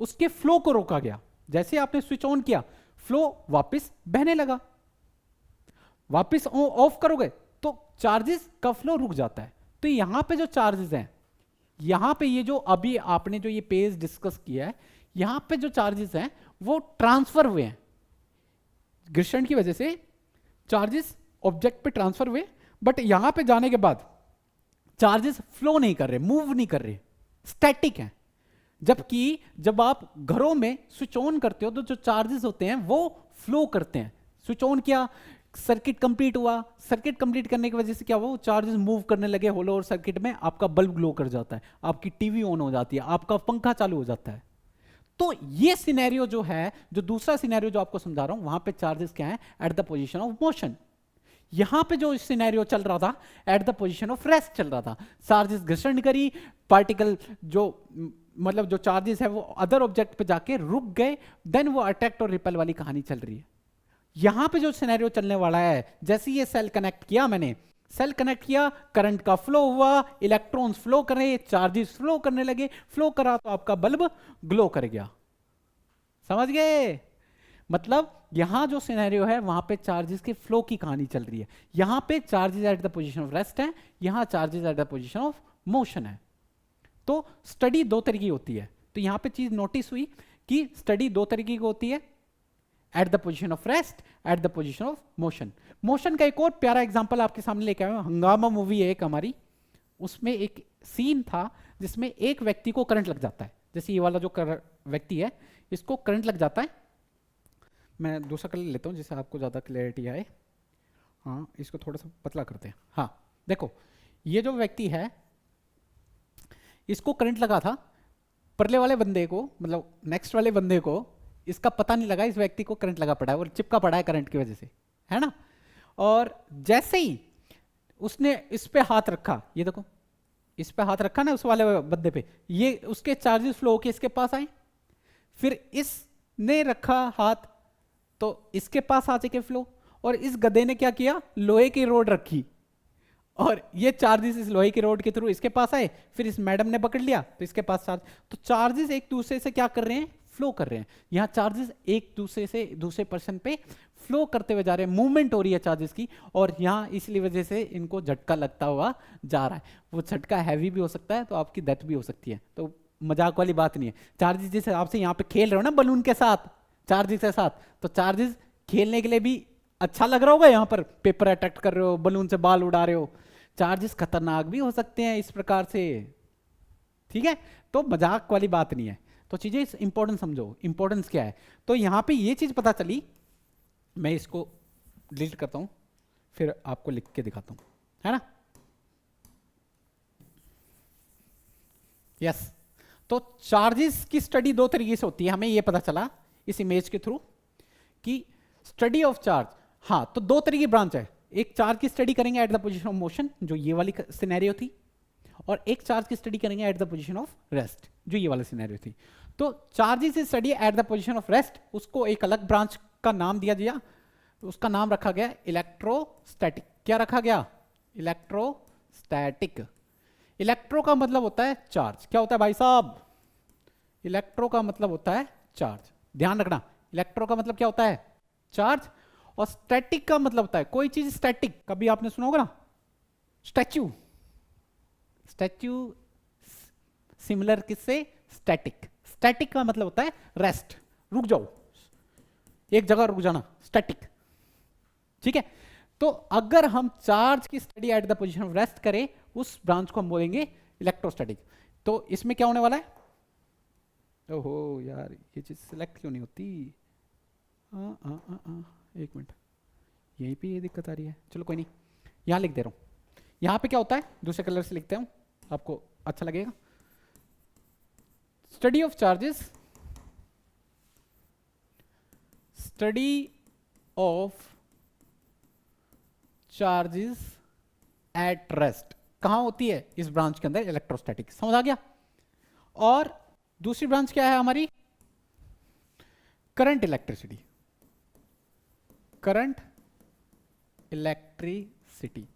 उसके फ्लो को रोका गया। जैसे आपने स्विच ऑन किया, फ्लो वापस बहने लगा, वापस ऑफ करोगे तो चार्जेस का फ्लो रुक जाता है। तो यहां पे जो चार्जेस हैं, यहां पे ये जो अभी आपने जो ये पेज डिस्कस किया है, यहां पे जो चार्जेस हैं वो ट्रांसफर हुए हैं, घर्षण की वजह से चार्जेस ऑब्जेक्ट पे ट्रांसफर हुए, बट यहां पे जाने के बाद चार्जेस फ्लो नहीं कर रहे, मूव नहीं कर रहे, स्टैटिक हैं। जबकि जब आप घरों में स्विच ऑन करते हो तो जो चार्जेस होते हैं वो फ्लो करते हैं। स्विच ऑन किया, सर्किट कंप्लीट हुआ, सर्किट कंप्लीट करने की वजह से क्या हुआ, वो चार्जेस मूव करने लगे होलो और सर्किट में, आपका बल्ब ग्लो कर जाता है, आपकी टीवी ऑन हो जाती है, आपका पंखा चालू हो जाता है। तो ये सिनेरियो जो है, जो दूसरा सिनेरियो जो आपको समझा रहा हूं, वहां पे चार्जेस क्या है, eight the position of motion. यहां पे जो सिनेरियो चल रहा था, eight the position of rest चल रहा था। चार्जेस घर्षण करी, पार्टिकल जो मतलब जो चार्जेस है वो अदर ऑब्जेक्ट पे जाके रुक गए, देन वो अट्रैक्ट और रिपेल वाली कहानी चल रही है। यहां पे जो सिनेरियो चलने वाला है, जैसे ये सेल कनेक्ट किया मैंने, सेल कनेक्ट किया, करंट का फ्लो हुआ, इलेक्ट्रॉन्स फ्लो कर रहे, चार्जेस फ्लो करने लगे, फ्लो करा तो आपका बल्ब ग्लो कर गया। समझ गए? मतलब यहां जो सिनेरियो है वहां पे चार्जेस के फ्लो की कहानी चल रही है, यहां पे charges at the position of rest है, यहां charges at the position of motion है। तो स्टडी दो तरीके की होती है। तो यहां पे चीज नोटिस हुई कि स्टडी दो तरीके की होती है, eight the position of rest, eight the position of motion. Motion का एक और प्यारा एग्जांपल आपके सामने लेके आया हूं, हंगामा मूवी है एक हमारी, उसमें एक सीन था जिसमें एक व्यक्ति को करंट लग जाता है। जैसे ये वाला जो व्यक्ति है, इसको करंट लग जाता है। मैं दूसरा कलर लेता हूं जिससे आपको ज्यादा क्लैरिटी आए। हाँ, इसको थोड़ा सा पतला करते हैं। हाँ देखो, ये जो व्यक्ति है इसको करंट लगा था, परले वाले बंदे को, मतलब नेक्स्ट वाले बंदे को इसका पता नहीं लगा, इस व्यक्ति को करंट लगा पड़ा है और चिपका पड़ा है करंट की वजह से, है ना। और जैसे ही उसने इस पे हाथ रखा, ये देखो इस पे हाथ रखा ना उस वाले बंदे पे, ये उसके चार्जेस फ्लो होके इसके पास आए, फिर इसने रखा हाथ तो इसके पास आ के फ्लो, और इस गधे ने क्या किया, लोहे की रोड रखी और ये चार्जेस इस लोहे की रोड के थ्रू इसके पास आए, फिर इस मैडम ने पकड़ लिया तो इसके पास चार्ज। तो चार्जेस एक दूसरे से क्या कर रहे हैं, फ्लो कर रहे हैं। यहाँ चार्जेस एक दूसरे से दूसरे पर्सन पे फ्लो करते हुए जा रहे हैं, मूवमेंट हो रही है चार्जेस की, और यहाँ इसलिए वजह से इनको झटका लगता हुआ जा रहा है। वो झटका हैवी भी हो सकता है, तो आपकी डेथ भी हो सकती है, तो मजाक वाली बात नहीं है। चार्जेस जिस हिसाब से यहाँ पे खेल रहे हो ना बलून के साथ, चार्जेस के साथ, तो चार्जेस खेलने के लिए भी अच्छा लग रहा होगा। यहाँ पर पेपर अट्रैक्ट कर रहे हो, बलून से बाल उड़ा रहे हो, चार्जेस खतरनाक भी हो सकते हैं इस प्रकार से, ठीक है। तो मजाक वाली बात नहीं है, तो चीजें इंपॉर्टेंस समझो, इंपॉर्टेंस क्या है। तो यहाँ पे ये चीज पता चली, मैं इसको डिलीट करता हूं, फिर आपको लिख के दिखाता हूं, है ना। यस, तो चार्जेस की स्टडी दो तरीके से होती है, हमें ये पता चला इस इमेज के थ्रू कि स्टडी ऑफ चार्ज, हाँ, तो दो तरीके ब्रांच है। एक चार्ज की स्टडी करेंगे eight the position of motion, जो ये वाली सिनेरियो थी, और एक चार्ज की स्टडी करेंगे eight the position of rest, जो ये वाला सिनेरियो थी। तो चार्जेस की study eight the position of rest, उसको एक अलग ब्रांच का नाम दिया गया, उसका नाम रखा गया इलेक्ट्रोस्टैटिक। क्या रखा गया? इलेक्ट्रोस्टैटिक। इलेक्ट्रो का मतलब होता है चार्ज। क्या होता है भाई साहब? इलेक्ट्रो का मतलब होता है चार्ज, ध्यान रखना। इलेक्ट्रो का मतलब क्या होता है? चार्ज। और स्टैटिक का मतलब होता है कोई चीज स्टैटिक, कभी आपने सुना होगा ना स्टैच्यू। स्टैच्यू सिमिलर किससे? स्टैटिक। स्टैटिक का मतलब होता है रेस्ट, रुक जाओ, एक जगह रुक जाना, स्टैटिक, ठीक है। तो अगर हम चार्ज की study eight the position of rest करें, उस ब्रांच को हम बोलेंगे इलेक्ट्रोस्टैटिक। तो इसमें क्या होने वाला है? ओहो यार, ये चीज सिलेक्ट क्यों नहीं होती? एक मिनट, यहीं पे ये दिक्कत आ रही है। चलो कोई नहीं, यहां लिख दे रहा हूं। यहां पे क्या होता है, दूसरे कलर से लिखते हूं, आपको अच्छा लगेगा। Study of charges, study of charges at rest कहां होती है? इस ब्रांच के अंदर, इलेक्ट्रोस्टैटिक। समझ आ गया? और दूसरी ब्रांच क्या है हमारी? Current electricity. करंट इलेक्ट्रिसिटी,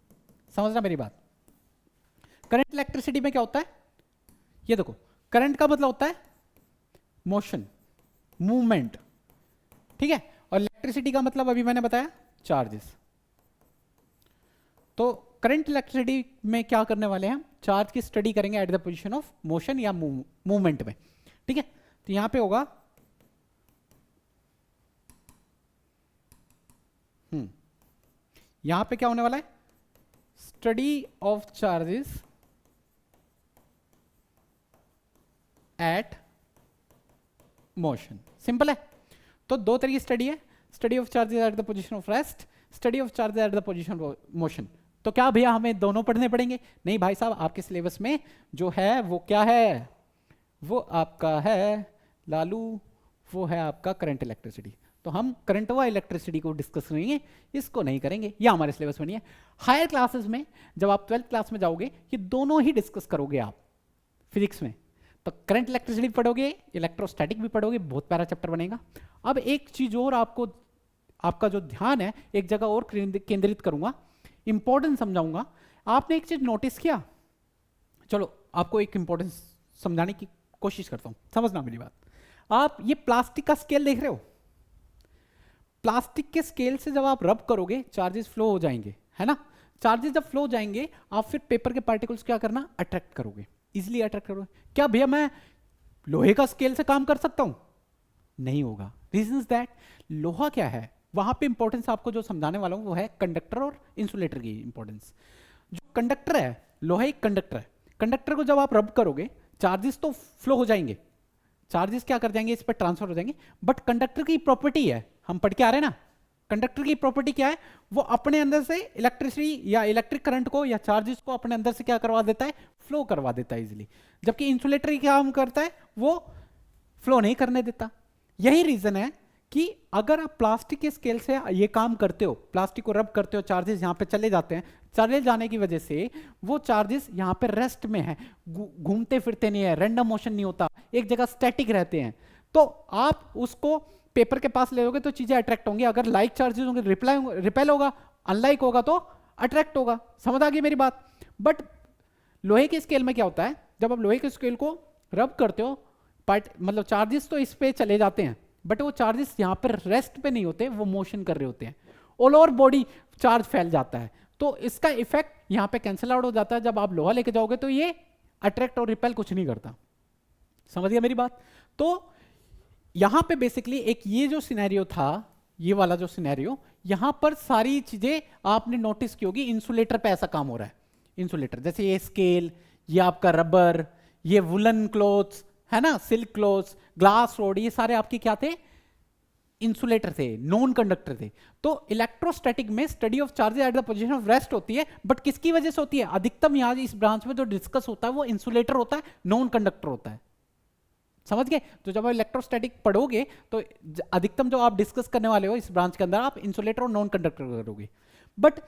समझना मेरी बात। करंट इलेक्ट्रिसिटी में क्या होता है? ये देखो, करंट का मतलब होता है मोशन, मूवमेंट, ठीक है। और इलेक्ट्रिसिटी का मतलब अभी मैंने बताया चार्जेस। तो करंट इलेक्ट्रिसिटी में क्या करने वाले हैं हम? चार्ज की स्टडी करेंगे eight the position of motion या मूवमेंट में, ठीक है। तो यहां पे होगा यहां पे क्या होने वाला है? Study of charges at motion. Simple है। तो दो तरीके स्टडी है, study of charges at the position of rest, study of charges at the position of motion. तो क्या भैया हमें दोनों पढ़ने पड़ेंगे? नहीं भाई साहब, आपके सिलेबस में जो है वो क्या है? वो आपका है लालू, वो है आपका करंट इलेक्ट्रिसिटी। तो हम करंट व इलेक्ट्रिसिटी को डिस्कस करेंगे, इसको नहीं करेंगे, ये हमारे सिलेबस में नहीं है। हायर क्लासेस में जब आप 12th क्लास में जाओगे, ये दोनों ही डिस्कस करोगे आप फिजिक्स में। तो करंट इलेक्ट्रिसिटी पढ़ोगे, इलेक्ट्रोस्टैटिक भी पढ़ोगे, बहुत प्यारा चैप्टर बनेगा। अब एक चीज और आपको, आपका जो ध्यान है एक जगह और केंद्रित करूंगा, इंपॉर्टेंस समझाऊंगा। आपने एक चीज नोटिस किया, चलो आपको एक इंपॉर्टेंस समझाने की कोशिश करता हूं, समझना मेरी बात। आप ये प्लास्टिक का स्केल देख रहे हो? प्लास्टिक के स्केल से जब आप रब करोगे, चार्जेस फ्लो हो जाएंगे, है ना। चार्जेस जब फ्लो हो जाएंगे, आप फिर पेपर के पार्टिकल्स क्या करना? अट्रैक्ट करोगे, इजिली अट्रैक्ट करोगे। क्या भैया मैं लोहे का स्केल से काम कर सकता हूं? नहीं होगा। रीजन इज दैट लोहा क्या है, वहां पे इंपॉर्टेंस आपको जो समझाने वाला हूं वो है कंडक्टर और इंसुलेटर की इंपॉर्टेंस। जो कंडक्टर है, लोहा एक कंडक्टर है, कंडक्टर को जब आप रब करोगे, चार्जेस तो फ्लो हो जाएंगे, चार्जेस क्या कर जाएंगे? इस पर ट्रांसफर हो जाएंगे। बट कंडक्टर की प्रॉपर्टी है, हम पढ़ के आ रहे हैं ना, कंडक्टर की प्रॉपर्टी क्या है? वो अपने अंदर से इलेक्ट्रिसिटी या इलेक्ट्रिक करंट को या चार्जेस को अपने अंदर से क्या करवा देता है? फ्लो करवा देता है इजीली। जबकि इंसुलेटर क्या काम करता है? वो फ्लो नहीं करने देता। यही रीजन है कि अगर आप प्लास्टिक के स्केल से ये काम करते हो, प्लास्टिक को रब करते हो, चार्जेस यहाँ पे चले जाते हैं, चले जाने की वजह से वो चार्जेस यहाँ पे रेस्ट में है, घूमते फिरते नहीं है, रैंडम मोशन नहीं होता, एक जगह स्टैटिक रहते हैं। तो आप उसको पेपर के पास ले लोगे तो चीजें अट्रैक्ट होंगी। अगर लाइक चार्जेस होंगे रिपेल होगा, अनलाइक होगा तो अट्रैक्ट होगा। समझ आ गई मेरी बात? बट लोहे के स्केल में क्या होता है? जब आप लोहे के स्केल को रब करते हो, पार्ट मतलब चार्जेस तो इस पे चले जाते हैं, बट वो चार्जेस यहाँ पर रेस्ट पे नहीं होते, वो मोशन कर रहे होते हैं, ऑल ओवर बॉडी चार्ज फैल जाता है। तो इसका इफेक्ट यहाँ पे कैंसिल आउट हो जाता है। जब आप लोहा लेके जाओगे तो ये अट्रैक्ट और रिपेल कुछ नहीं करता। समझ गया मेरी बात? तो यहां पे बेसिकली एक ये जो सिनेरियो था, ये वाला जो सिनेरियो, यहां पर सारी चीजें आपने नोटिस की होगी, इंसुलेटर पे ऐसा काम हो रहा है। इंसुलेटर जैसे ये स्केल, ये आपका रबर, ये वुलन क्लॉथ्स है ना, सिल्क क्लॉथ्स, ग्लास रोड, ये सारे आपके क्या थे? इंसुलेटर थे, नॉन कंडक्टर थे। तो इलेक्ट्रोस्टैटिक में study of charges at the position of rest होती है, बट किसकी वजह से होती है? अधिकतम यहां इस ब्रांच में जो डिस्कस होता है वो इंसुलेटर होता है, नॉन कंडक्टर होता है। समझ गए? तो जब आप इलेक्ट्रोस्टैटिक पढ़ोगे तो अधिकतम जो आप डिस्कस करने वाले हो इस ब्रांच के अंदर, आप इंसुलेटर और नॉन कंडक्टर करोगे। बट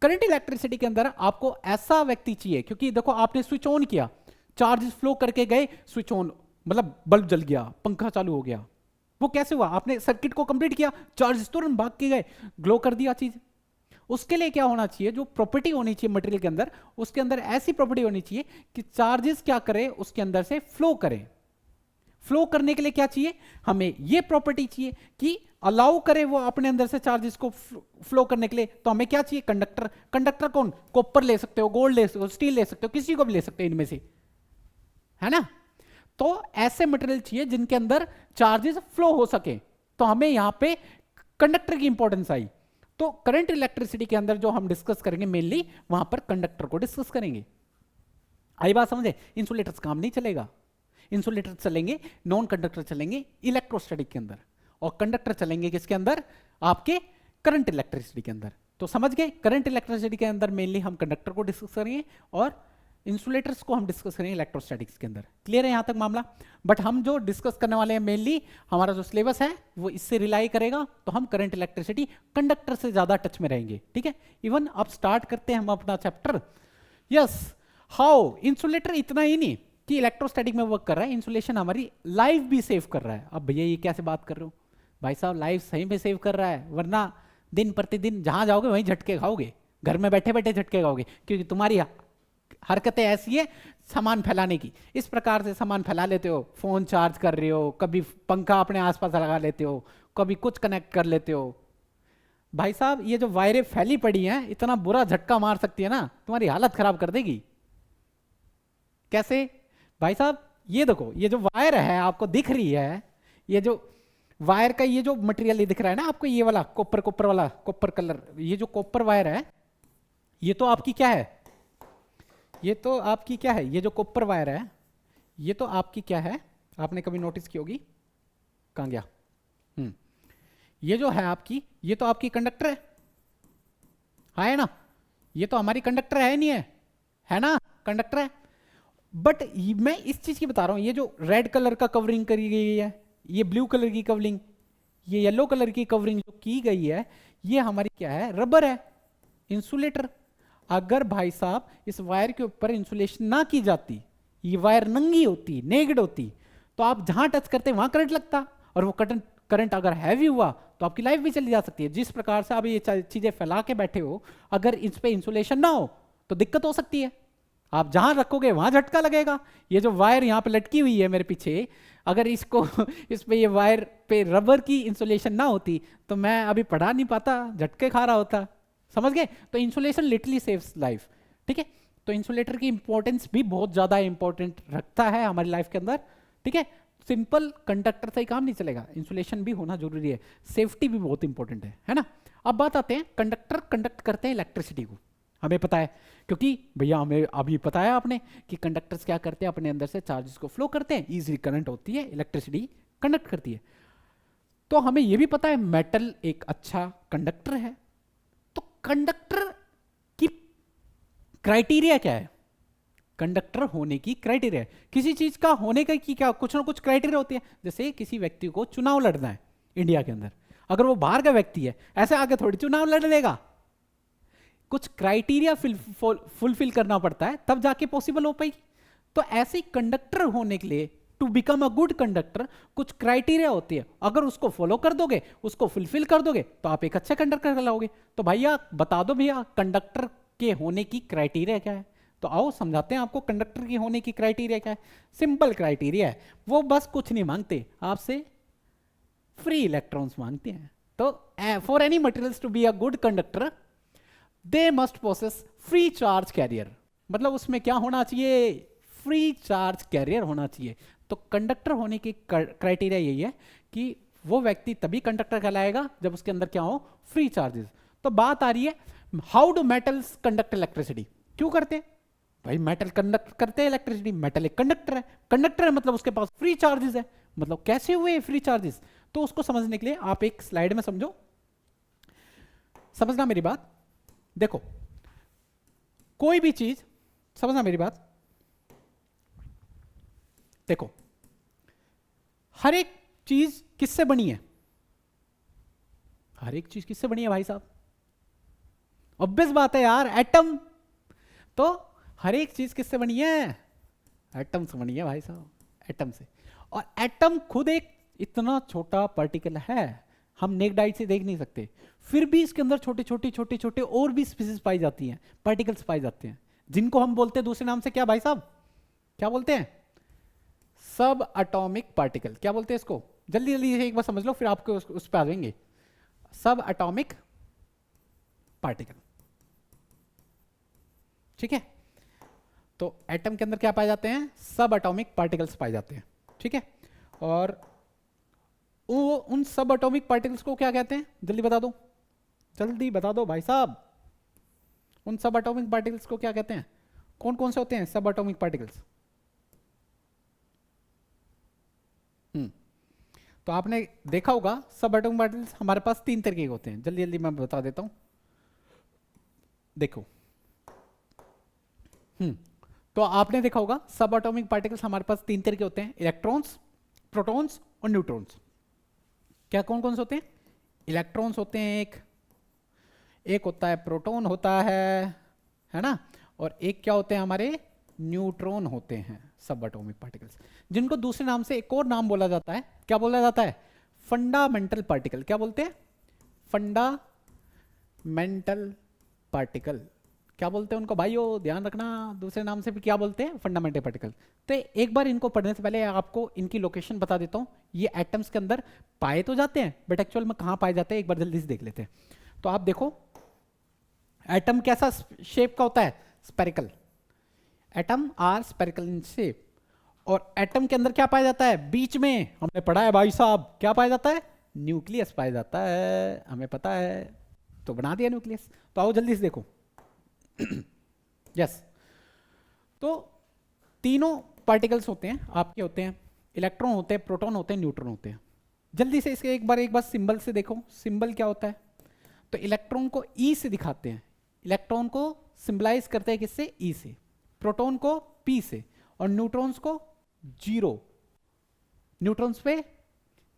करंट इलेक्ट्रिसिटी के अंदर आपको ऐसा व्यक्ति चाहिए, क्योंकि देखो आपने स्विच ऑन किया, चार्जेस फ्लो करके गए, स्विच ऑन मतलब बल्ब जल गया, पंखा चालू हो गया। वो कैसे हुआ? आपने सर्किट को कंप्लीट किया, चार्जेस तुरंत भाग के गए, ग्लो कर दिया चीज। उसके लिए क्या होना चाहिए? जो प्रॉपर्टी होनी चाहिए मटेरियल के अंदर, उसके अंदर ऐसी प्रॉपर्टी होनी चाहिए कि चार्जेस क्या करे, उसके अंदर से फ्लो करे। फ्लो करने के लिए क्या चाहिए? हमें ये प्रॉपर्टी चाहिए कि अलाउ करे वो अपने अंदर से चार्जेस को फ्लो करने के लिए। तो हमें क्या चाहिए? कंडक्टर। कंडक्टर कौन? कॉपर ले सकते हो, गोल्ड ले सकते हो, स्टील ले सकते हो, किसी को भी ले सकते हो इनमें से, है ना? तो ऐसे मटेरियल चाहिए जिनके अंदर चार्जेस फ्लो हो सके। तो हमें यहां पे कंडक्टर की इंपॉर्टेंस आई। तो करंट इलेक्ट्रिसिटी के अंदर जो हम डिस्कस करेंगे मेनली, वहां पर कंडक्टर को डिस्कस करेंगे। आई बात समझे? इंसुलेटर्स काम नहीं चलेगा। इंसुलेटर चलेंगे, नॉन कंडक्टर चलेंगे इलेक्ट्रोस्टैटिक के अंदर, और कंडक्टर चलेंगे किसके अंदर? आपके करंट इलेक्ट्रिसिटी के अंदर। तो समझ गए? करंट इलेक्ट्रिसिटी के अंदर मेनली हम कंडक्टर को डिस्कस करेंगे और इंसुलेटर्स को हम डिस्कस करेंगे इलेक्ट्रोस्टैटिक्स के अंदर। क्लियर है यहां तक मामला? बट हम जो डिस्कस करने वाले हैं मेनली, हमारा जो सिलेबस है वो इससे रिलाई करेगा, तो हम करंट इलेक्ट्रिसिटी कंडक्टर से ज्यादा टच में रहेंगे। ठीक है? इवन अब स्टार्ट करते हैं हम अपना चैप्टर। यस, हाउ इंसुलेटर इतना ही नहीं कि इलेक्ट्रोस्टैटिक में वर्क कर रहा है, इंसुलेशन हमारी लाइफ भी सेव कर रहा है। अब भैया ये कैसे बात कर रहे हो भाई साहब? लाइफ सही में सेव कर रहा है, वरना दिन प्रतिदिन जहां जाओगे वहीं झटके खाओगे, घर में बैठे बैठे झटके खाओगे, क्योंकि तुम्हारी हरकतें ऐसी है सामान फैलाने की। इस प्रकार से सामान फैला लेते हो, फोन चार्ज कर रहे हो, कभी पंखा अपने आसपास लगा लेते हो, कभी कुछ कनेक्ट कर लेते हो। भाई साहब ये जो वायरें फैली पड़ी हैं, इतना बुरा झटका मार सकती है ना, तुम्हारी हालत खराब कर देगी। कैसे? भाई साहब ये देखो, ये जो वायर है आपको दिख रही है, ये जो वायर का ये जो मटेरियल ये दिख रहा है ना आपको, ये वाला कॉपर वाला, कॉपर कलर, ये जो कॉपर वायर है, ये तो आपकी क्या है? ये तो आपकी क्या है? ये जो कॉपर वायर है, ये तो आपकी क्या है? आपने कभी नोटिस की होगी, कहां गया? ये जो है आपकी, ये तो आपकी कंडक्टर है, हाँ है ना? ये तो हमारी कंडक्टर है नहीं है ना? कंडक्टर है। बट मैं इस चीज की बता रहा हूं, ये जो रेड कलर का कवरिंग करी गई है, ये ब्लू कलर की कवरिंग, ये येलो कलर की कवरिंग जो की गई है, ये हमारी क्या है? रबर है, इंसुलेटर। अगर भाई साहब इस वायर के ऊपर इंसुलेशन ना की जाती, ये वायर नंगी होती, नेगड होती, तो आप जहां टच करते वहां करंट लगता, और वो करंट अगर हैवी हुआ तो आपकी लाइफ भी चली जा सकती है। जिस प्रकार से आप ये चीजें फैला के बैठे हो, अगर इस पे इंसुलेशन ना हो तो दिक्कत हो सकती है। आप जहां रखोगे वहां झटका लगेगा। ये जो वायर यहाँ पे लटकी हुई है मेरे पीछे, अगर इसको इस पे ये वायर पे रबर की इंसुलेशन ना होती तो मैं अभी पढ़ा नहीं पाता, झटके खा रहा होता। समझ गए? तो इंसुलेशन लिटरली सेव्स लाइफ। ठीक है? तो इंसुलेटर की इंपॉर्टेंस भी बहुत ज्यादा इंपॉर्टेंट रखता है हमारी लाइफ के अंदर। ठीक है? सिंपल कंडक्टर से ही काम नहीं चलेगा, इंसुलेशन भी होना जरूरी है, सेफ्टी भी बहुत इंपॉर्टेंट है ना? अब बात आते हैं, कंडक्टर कंडक्ट करते हैं इलेक्ट्रिसिटी को, हमें पता है, क्योंकि भैया हमें अभी पता है आपने कि कंडक्टर्स क्या करते हैं, अपने अंदर से चार्जेस को फ्लो करते हैं, इजीली करंट होती है, इलेक्ट्रिसिटी कंडक्ट करती है। तो हमें यह भी पता है मेटल एक अच्छा कंडक्टर है। तो कंडक्टर की क्राइटेरिया क्या है? कंडक्टर होने की क्राइटेरिया, किसी चीज का होने का की क्या कुछ ना कुछ क्राइटेरिया होती है। जैसे किसी व्यक्ति को चुनाव लड़ना है इंडिया के अंदर, अगर वो बाहर का व्यक्ति है, ऐसे आगे थोड़ी चुनाव लड़ लेगा, कुछ क्राइटेरिया फुलफिल करना पड़ता है, तब जाके पॉसिबल हो पाएगी। तो ऐसे कंडक्टर होने के लिए, to become a good conductor, कुछ क्राइटेरिया होती है, अगर उसको फॉलो कर दोगे, उसको फुलफिल कर दोगे, तो आप एक अच्छे कंडक्टर कहलाओगे। तो भैया बता दो भैया कंडक्टर के होने की क्राइटेरिया क्या है? तो आओ समझाते हैं आपको कंडक्टर की होने की क्राइटेरिया क्या है। सिंपल क्राइटेरिया है, वो बस कुछ नहीं मांगते आपसे, फ्री इलेक्ट्रॉन्स मांगते हैं। तो for any materials to be a good conductor they must possess free charge carrier, मतलब उसमें क्या होना चाहिए, फ्री चार्ज कैरियर होना चाहिए। तो कंडक्टर होने की क्राइटेरिया यही है कि वो व्यक्ति तभी कंडक्टर कहलाएगा जब उसके अंदर क्या हो, फ्री चार्जेस। तो बात आ रही है how do metals conduct electricity, क्यों करते हैं भाई, मेटल कंडक्ट करते हैं इलेक्ट्रिसिटी, मेटल एक कंडक्टर है, कंडक्टर है मतलब उसके पास फ्री चार्जेस है, मतलब कैसे हुए फ्री चार्जेस। तो उसको समझने के लिए आप एक स्लाइड में समझो, समझना मेरी बात। देखो कोई भी चीज, समझना मेरी बात, देखो हर एक चीज किससे बनी है, हर एक चीज किससे बनी है भाई साहब, ऑब्वियस बात है यार, एटम। तो हर एक चीज किससे बनी है, एटम से बनी है भाई साहब, एटम से। और एटम खुद एक इतना छोटा पार्टिकल है, हम नेक्ड आई से देख नहीं सकते, फिर भी इसके अंदर छोटे छोटे छोटे छोटे और भी स्पीसीज पाई जाती हैं, पार्टिकल्स पाए जाते हैं, जिनको हम बोलते हैं दूसरे नाम से क्या भाई साहब, क्या बोलते हैं, सब एटॉमिक पार्टिकल। क्या बोलते हैं इसको, जल्दी जल्दी से एक बार समझ लो फिर आपको उस पर आ जाएंगे। सब एटॉमिक पार्टिकल, ठीक है। तो एटम के अंदर क्या पाए जाते हैं, सब एटॉमिक पार्टिकल्स पाए जाते हैं, ठीक है। और उन सब एटॉमिक पार्टिकल्स को क्या कहते हैं, जल्दी बता दो, जल्दी बता दो भाई साहब, उन सब एटॉमिक पार्टिकल्स को क्या कहते हैं, कौन कौन से होते हैं सब एटॉमिक पार्टिकल्स। तो आपने देखा होगा सब एटॉमिक पार्टिकल्स हमारे पास तीन तरीके के होते हैं, जल्दी जल्दी मैं बता देता हूं। देखो तो आपने देखा होगा सब एटॉमिक पार्टिकल्स हमारे पास तीन तरीके होते हैं, इलेक्ट्रॉन्स, प्रोटॉन्स और न्यूट्रॉन्स। क्या कौन कौन से होते हैं, इलेक्ट्रॉन्स होते हैं एक होता है प्रोटॉन होता है ना, और एक क्या होते हैं हमारे न्यूट्रॉन होते हैं, सब एटॉमिक पार्टिकल्स, जिनको दूसरे नाम से एक और नाम बोला जाता है, क्या बोला जाता है, फंडामेंटल पार्टिकल। क्या बोलते हैं, फंडामेंटल पार्टिकल, क्या बोलते हैं उनको भाइयों, ध्यान रखना, दूसरे नाम से भी क्या बोलते हैं, फंडामेंटल पार्टिकल। तो एक बार इनको पढ़ने से पहले आपको इनकी लोकेशन बता देता हूं, ये एटम्स के अंदर पाए तो जाते हैं बट एक्चुअल में कहां पाए जाते हैं एक बार जल्दी से देख लेते हैं। तो आप देखो एटम कैसा शेप का होता है, spherical, atom are spherical in shape. और एटम के अंदर क्या पाया जाता है, बीच में हमने पढ़ा है भाई साहब, क्या पाया जाता है, न्यूक्लियस पाया जाता है, हमें पता है, तो बना दिया न्यूक्लियस। तो आओ जल्दी से देखो यस तो तीनों पार्टिकल्स होते हैं आपके, होते हैं इलेक्ट्रॉन होते हैं, प्रोटॉन होते हैं, न्यूट्रॉन होते हैं। जल्दी से इसके एक बार सिंबल से देखो, सिंबल क्या होता है। तो इलेक्ट्रॉन को ई से दिखाते हैं, इलेक्ट्रॉन को सिंबलाइज करते हैं किससे, ई से, प्रोटॉन को पी से, और न्यूट्रॉन्स को जीरो, न्यूट्रॉन्स पे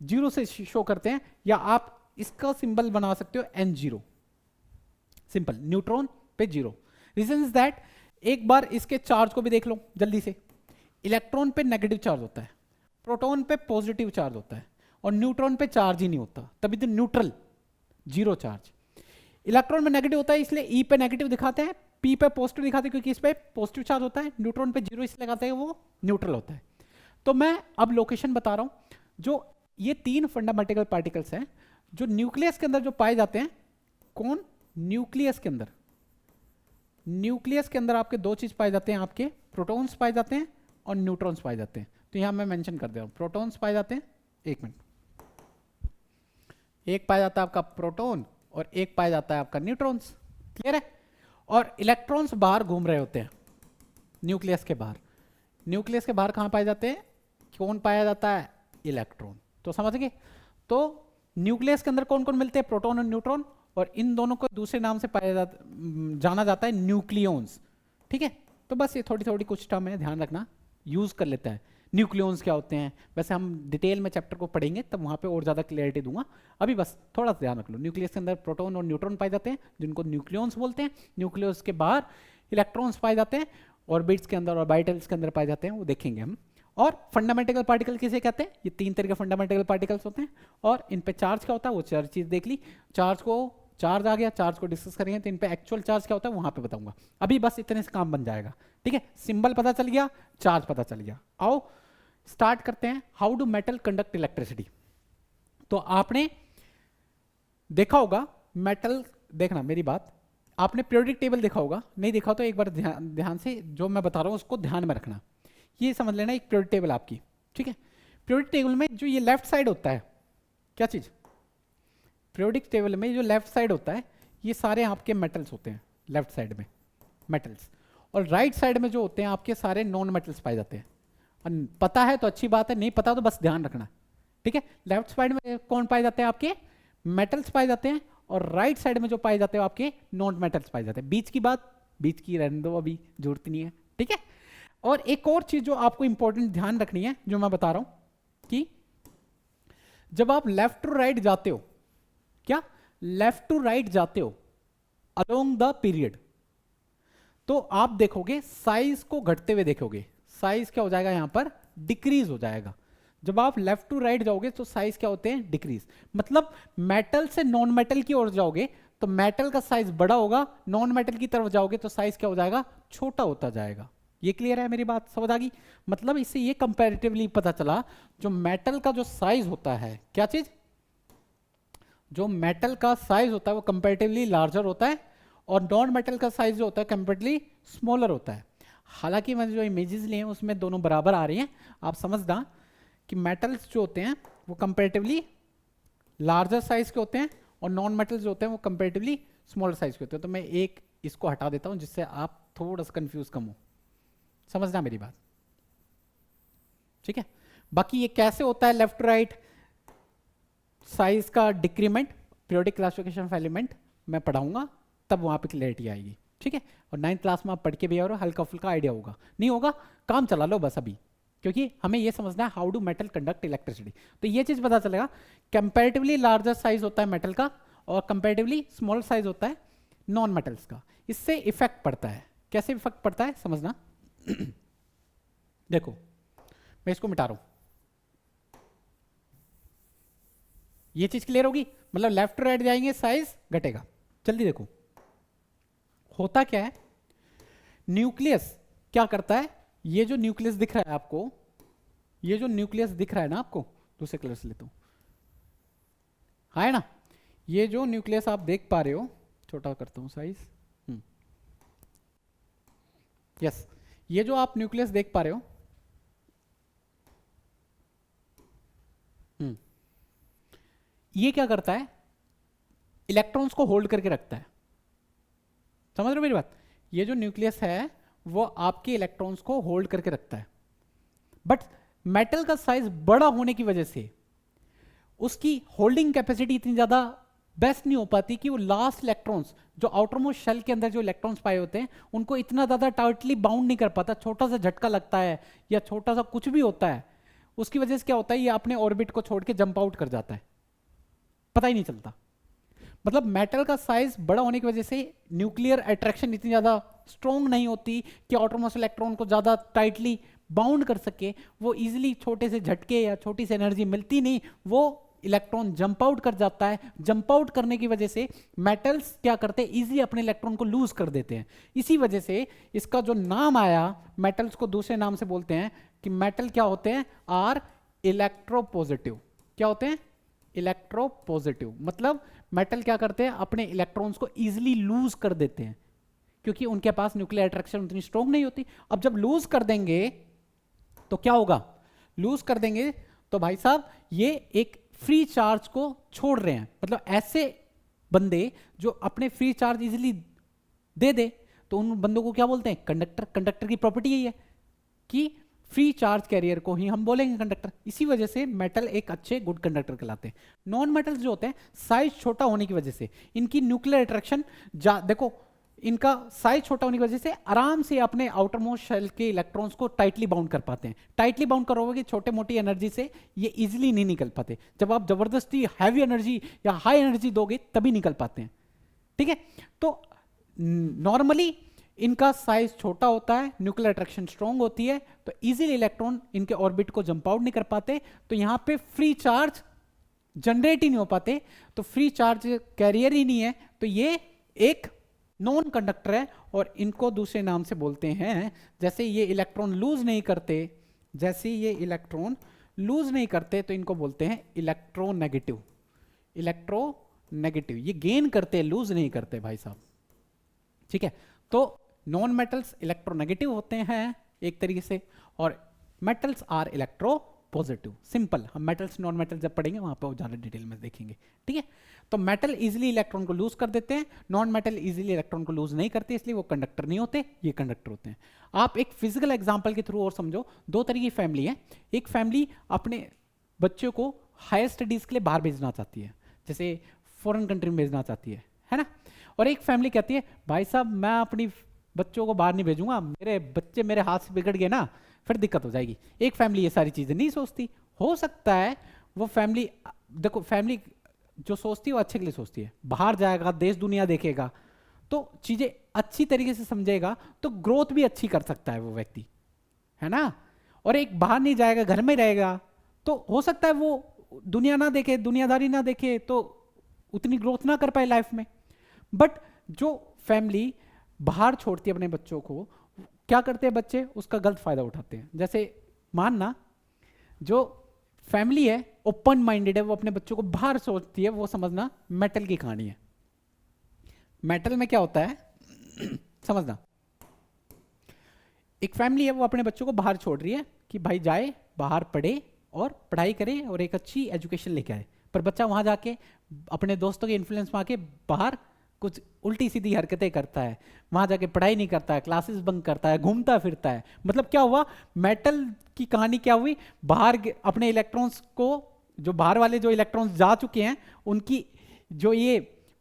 जीरो से शो करते हैं, या आप इसका सिंबल बना सकते हो N0, सिंपल, न्यूट्रॉन पे जीरो। रीजन इज दैट, एक बार इसके चार्ज को भी देख लो जल्दी से, इलेक्ट्रॉन पे नेगेटिव चार्ज होता है, प्रोटॉन पे पॉजिटिव चार्ज होता है, और न्यूट्रॉन पे चार्ज ही नहीं होता, तभी तो न्यूट्रल, जीरो चार्ज। इलेक्ट्रॉन में नेगेटिव होता है इसलिए ई पे नेगेटिव दिखाते हैं, पी पे पॉजिटिव दिखाते हैं क्योंकि इस पे पॉजिटिव चार्ज होता है, न्यूट्रॉन पे जीरो इसलिए लगाते हैं वो न्यूट्रल होता है। तो मैं अब लोकेशन बता रहा हूं, जो ये तीन फंडामेंटल पार्टिकल्स हैं जो न्यूक्लियस के अंदर जो पाए जाते हैं, कौन, न्यूक्लियस के अंदर, न्यूक्लियस के अंदर आपके दो चीज पाए जाते हैं, आपके प्रोटॉन्स पाए जाते हैं और न्यूट्रॉन्स पाए जाते हैं। तो यहां मैं मेंशन कर दे रहा हूं, प्रोटॉन्स पाए जाते हैं, एक मिनट, एक पाया जाता है आपका प्रोटॉन और एक पाया जाता है आपका न्यूट्रॉन्स, क्लियर है। और इलेक्ट्रॉन्स बाहर घूम रहे होते हैं न्यूक्लियस के बाहर, न्यूक्लियस के बाहर कहां पाए जाते हैं, कौन पाया जाता है, इलेक्ट्रॉन। तो समझ गए, तो न्यूक्लियस के अंदर कौन कौन मिलते हैं, प्रोटॉन और न्यूट्रॉन, और इन दोनों को दूसरे नाम से जाना जाता है न्यूक्लियॉन्स, ठीक है। तो बस ये थोड़ी थोड़ी कुछ टर्म है, ध्यान रखना, यूज कर लेता है, न्यूक्लियॉन्स क्या होते हैं, वैसे हम डिटेल में चैप्टर को पढ़ेंगे तब वहां पे और ज्यादा क्लियरिटी दूंगा, अभी बस थोड़ा सा ध्यान रख लो। न्यूक्लियस के अंदर प्रोटॉन और न्यूट्रॉन पाए जाते हैं जिनको न्यूक्लियॉन्स बोलते हैं, न्यूक्लियस के बाहर इलेक्ट्रॉन्स पाए जाते हैं, ऑर्बिट्स के अंदर और ऑर्बिटल्स के अंदर पाए जाते हैं, वो देखेंगे हम। और फंडामेंटल पार्टिकल किसे कहते हैं, ये तीन तरह के फंडामेंटल पार्टिकल्स होते हैं, और इन पे चार्ज क्या होता है वो चार चीज देख ली, चार्ज को चार्ज आ गया, चार्ज को डिस्कस करेंगे तो इन पे एक्चुअल चार्ज क्या होता है वहां पे बताऊंगा। अभी बस इतने से काम बन जाएगा, ठीक है। सिंबल पता चल गया, चार्ज पता चल गया। आओ स्टार्ट करते हैं। How do metal conduct electricity. तो आपने देखा होगा मेटल, देखना मेरी बात, आपने पीरियोडिक टेबल देखा होगा, नहीं देखा तो एक बार ध्यान से जो मैं बता रहा हूं उसको ध्यान में रखना। ये समझ लेना एक पीरियोडिक टेबल आपकी, ठीक है। पीरियोडिक टेबल में जो ये लेफ्ट साइड होता है, क्या चीज, पीरियोडिक टेबल में जो लेफ्ट साइड होता है ये सारे आपके मेटल्स होते हैं, लेफ्ट साइड में मेटल्स, और राइट साइड में जो होते हैं आपके सारे नॉन मेटल्स पाए जाते हैं। और पता है तो अच्छी बात है, नहीं पता तो बस ध्यान रखना, ठीक है। लेफ्ट साइड में कौन पाए जाते हैं, आपके मेटल्स पाए जाते हैं, और राइट साइड में जो पाए जाते हैं आपके नॉन मेटल्स पाए जाते हैं। बीच की बात बीच की रहने दो, अभी जरूरत नहीं है, ठीक है। और एक और चीज जो आपको इंपॉर्टेंट ध्यान रखनी है जो मैं बता रहा हूं कि जब आप लेफ्ट टू राइट जाते हो, क्या लेफ्ट टू राइट जाते हो अलोंग द पीरियड, तो आप देखोगे साइज को घटते हुए देखोगे। साइज क्या हो जाएगा यहां पर, डिक्रीज हो जाएगा। जब आप लेफ्ट टू राइट जाओगे तो साइज क्या होते हैं, डिक्रीज। मतलब मेटल से नॉन मेटल की ओर जाओगे तो मेटल का साइज बड़ा होगा, नॉन मेटल की तरफ जाओगे तो साइज क्या हो जाएगा, छोटा होता जाएगा। ये क्लियर है, मेरी बात समझ आ गई। मतलब इससे ये कंपैरेटिवली पता चला जो मेटल का जो साइज होता है, क्या चीज, जो मेटल का साइज होता है वो कंपैरेटिवली लार्जर होता है, और नॉन मेटल का साइज जो होता है कंपैरेटिवली स्मॉलर होता है। हालांकि मैंने जो इमेजेस लिए हैं उसमें दोनों बराबर आ रही हैं, आप समझना कि मेटल्स जो होते हैं वो कंपैरेटिवली लार्जर साइज के होते हैं, और नॉन मेटल्स जो होते हैं वो कंपैरेटिवली स्मॉलर साइज के होते हैं। तो मैं एक इसको हटा देता हूं जिससे आप थोड़ा सा कंफ्यूज कम हो, समझना मेरी बात, ठीक है। बाकी ये कैसे होता है लेफ्ट राइट साइज का decrement, periodic classification of element मैं पढ़ाऊंगा, तब वहां पे क्लियरिटी आएगी, ठीक है। और 9th क्लास में आप पढ़ के भी और हल्का फुल्का आइडिया होगा, नहीं होगा काम चला लो बस अभी, क्योंकि हमें ये समझना है how do metal conduct electricity. तो ये चीज पता चलेगा, कंपैरेटिवली लार्जर साइज होता है मेटल का, और कंपैरेटिवली स्मॉल साइज होता है नॉन मेटल्स का। इससे इफेक्ट पड़ता है, कैसे इफेक्ट पड़ता है समझना। देखो मैं इसको मिटा रहा हूं, ये चीज क्लियर होगी। मतलब लेफ्ट राइट जाएंगे साइज घटेगा। जल्दी देखो होता क्या है, न्यूक्लियस क्या करता है, ये जो न्यूक्लियस दिख रहा है आपको, ये जो न्यूक्लियस दिख रहा है ना आपको, दूसरे कलर से लेता हूं, हाँ है ना, ये जो न्यूक्लियस आप देख पा रहे हो, छोटा करता हूं साइज, यस, ये जो आप न्यूक्लियस देख पा रहे हो, ये क्या करता है, इलेक्ट्रॉन्स को होल्ड करके रखता है। समझ रहे हो मेरी बात, ये जो न्यूक्लियस है वो आपके इलेक्ट्रॉन्स को होल्ड करके रखता है। बट मेटल का साइज बड़ा होने की वजह से उसकी होल्डिंग कैपेसिटी इतनी ज्यादा बेस्ट नहीं हो पाती कि वो लास्ट इलेक्ट्रॉन्स जो आउटरमोस्ट शेल के अंदर जो इलेक्ट्रॉन्स पाए होते हैं उनको इतना ज्यादा टाइटली बाउंड नहीं कर पाता। छोटा सा झटका लगता है या छोटा सा कुछ भी होता है, उसकी वजह से क्या होता है, ये अपने ऑर्बिट को छोड़ के जंप आउट कर जाता है, पता ही नहीं चलता। मतलब मेटल का साइज बड़ा होने की वजह से न्यूक्लियर अट्रैक्शन इतनी ज्यादा स्ट्रॉन्ग नहीं होती कि ऑटोमोस्ट इलेक्ट्रॉन को ज्यादा टाइटली बाउंड कर सके। वो इजीली छोटे से झटके या छोटी सी एनर्जी मिलती नहीं, वो इलेक्ट्रॉन जंप आउट कर जाता है। जंप आउट करने की वजह से मेटल्स क्या करते हैं, इजीली अपने इलेक्ट्रॉन को लूज कर देते हैं। इसी वजह से इसका जो नाम आया, मेटल्स को दूसरे नाम से बोलते हैं कि मेटल क्या होते हैं, आर इलेक्ट्रोपॉजिटिव। क्या होते हैं, इलेक्ट्रोपॉजिटिव। मतलब मेटल क्या करते हैं, अपने इलेक्ट्रॉन्स को इजीली लूज कर देते हैं क्योंकि उनके पास न्यूक्लियर अट्रैक्शन उतनी स्ट्रॉन्ग नहीं होती। अब जब लूज कर देंगे तो क्या होगा, लूज कर देंगे तो भाई साहब ये एक फ्री चार्ज को छोड़ रहे हैं। मतलब ऐसे बंदे जो अपने फ्री चार्ज इजीली दे दे तो उन बंदों को क्या बोलते हैं, कंडक्टर। कंडक्टर की प्रॉपर्टी यही है कि फ्री चार्ज कैरियर को ही हम बोलेंगे कंडक्टर। इसी वजह से मेटल एक अच्छे गुड कंडक्टर कहलाते हैं। नॉन मेटल्स जो होते हैं साइज छोटा होने की वजह से इनकी न्यूक्लियर अट्रैक्शन देखो, इनका साइज छोटा होने की वजह से आराम से अपने आउटर मोस्ट शेल के इलेक्ट्रॉन्स को टाइटली बाउंड कर पाते हैं। टाइटली बाउंड करोगे छोटे मोटी एनर्जी से ये इजीली नहीं निकल पाते। जब आप जबरदस्ती हैवी एनर्जी या हाई एनर्जी दोगे तभी निकल पाते हैं, ठीक है। तो नॉर्मली इनका साइज छोटा होता है, न्यूक्लियर अट्रैक्शन स्ट्रॉन्ग होती है, तो इजीली इलेक्ट्रॉन इनके ऑर्बिट को जंप आउट नहीं कर पाते। तो यहां पे फ्री चार्ज जनरेट ही नहीं हो पाते, तो फ्री चार्ज कैरियर ही नहीं है, तो ये एक नॉन कंडक्टर है। और इनको दूसरे नाम से बोलते हैं, जैसे ये इलेक्ट्रॉन लूज नहीं करते, जैसे ये इलेक्ट्रॉन लूज नहीं करते तो इनको बोलते हैं इलेक्ट्रोनेगेटिव। इलेक्ट्रोनेगेटिव, ये गेन करते हैं, लूज नहीं करते भाई साहब, ठीक है। तो नॉन मेटल्स इलेक्ट्रोनेगेटिव होते हैं एक तरीके से, और metals are electropositive. Simple, हम मेटल्स नॉन मेटल जब पढ़ेंगे वहां पर ज्यादा डिटेल में देखेंगे, ठीक है। तो मेटल इजीली इलेक्ट्रॉन को लूज कर देते हैं, नॉन मेटल इजीली इलेक्ट्रॉन को लूज नहीं करते, इसलिए वो कंडक्टर नहीं होते, ये कंडक्टर होते हैं। आप एक फिजिकल एग्जांपल के थ्रू और समझो, दो तरह की फैमिली है। एक फैमिली अपने बच्चों को हायर स्टडीज के लिए बाहर भेजना चाहती है, जैसे फॉरेन कंट्री में भेजना चाहती है ना। और एक फैमिली कहती है भाई साहब मैं अपनी बच्चों को बाहर नहीं भेजूंगा, मेरे बच्चे मेरे हाथ से बिगड़ गए ना फिर दिक्कत हो जाएगी। एक फैमिली ये सारी चीजें नहीं सोचती। हो सकता है वो फैमिली, देखो फैमिली जो सोचती है वो अच्छे के लिए सोचती है, बाहर जाएगा, देश दुनिया देखेगा, तो चीजें अच्छी तरीके से समझेगा, तो ग्रोथ भी अच्छी कर सकता है वो व्यक्ति, है ना। और एक बाहर नहीं जाएगा, घर में रहेगा, तो हो सकता है वो दुनिया ना देखे, दुनियादारी ना देखे, तो उतनी ग्रोथ ना कर पाए लाइफ में। बट जो फैमिली बाहर छोड़ती है अपने बच्चों को, क्या करते हैं बच्चे, उसका गलत फायदा उठाते हैं। जैसे मानना जो फैमिली है ओपन माइंडेड है, वो अपने बच्चों को बाहर सोचती है, वो समझना मेटल की कहानी है। मेटल में क्या होता है समझना, एक फैमिली है वो अपने बच्चों को बाहर छोड़ रही है कि भाई जाए बाहर पढ़े और पढ़ाई करे और एक अच्छी एजुकेशन लेके आए, पर बच्चा वहां जाके अपने दोस्तों के इन्फ्लुएंस में आके बाहर कुछ उल्टी सीधी हरकतें करता है, वहां जाके पढ़ाई नहीं करता है, क्लासेस बंक करता है, घूमता फिरता है। मतलब क्या हुआ, मेटल की कहानी क्या हुई, बाहर अपने इलेक्ट्रॉन्स को, जो बाहर वाले जो इलेक्ट्रॉन्स जा चुके हैं उनकी, जो ये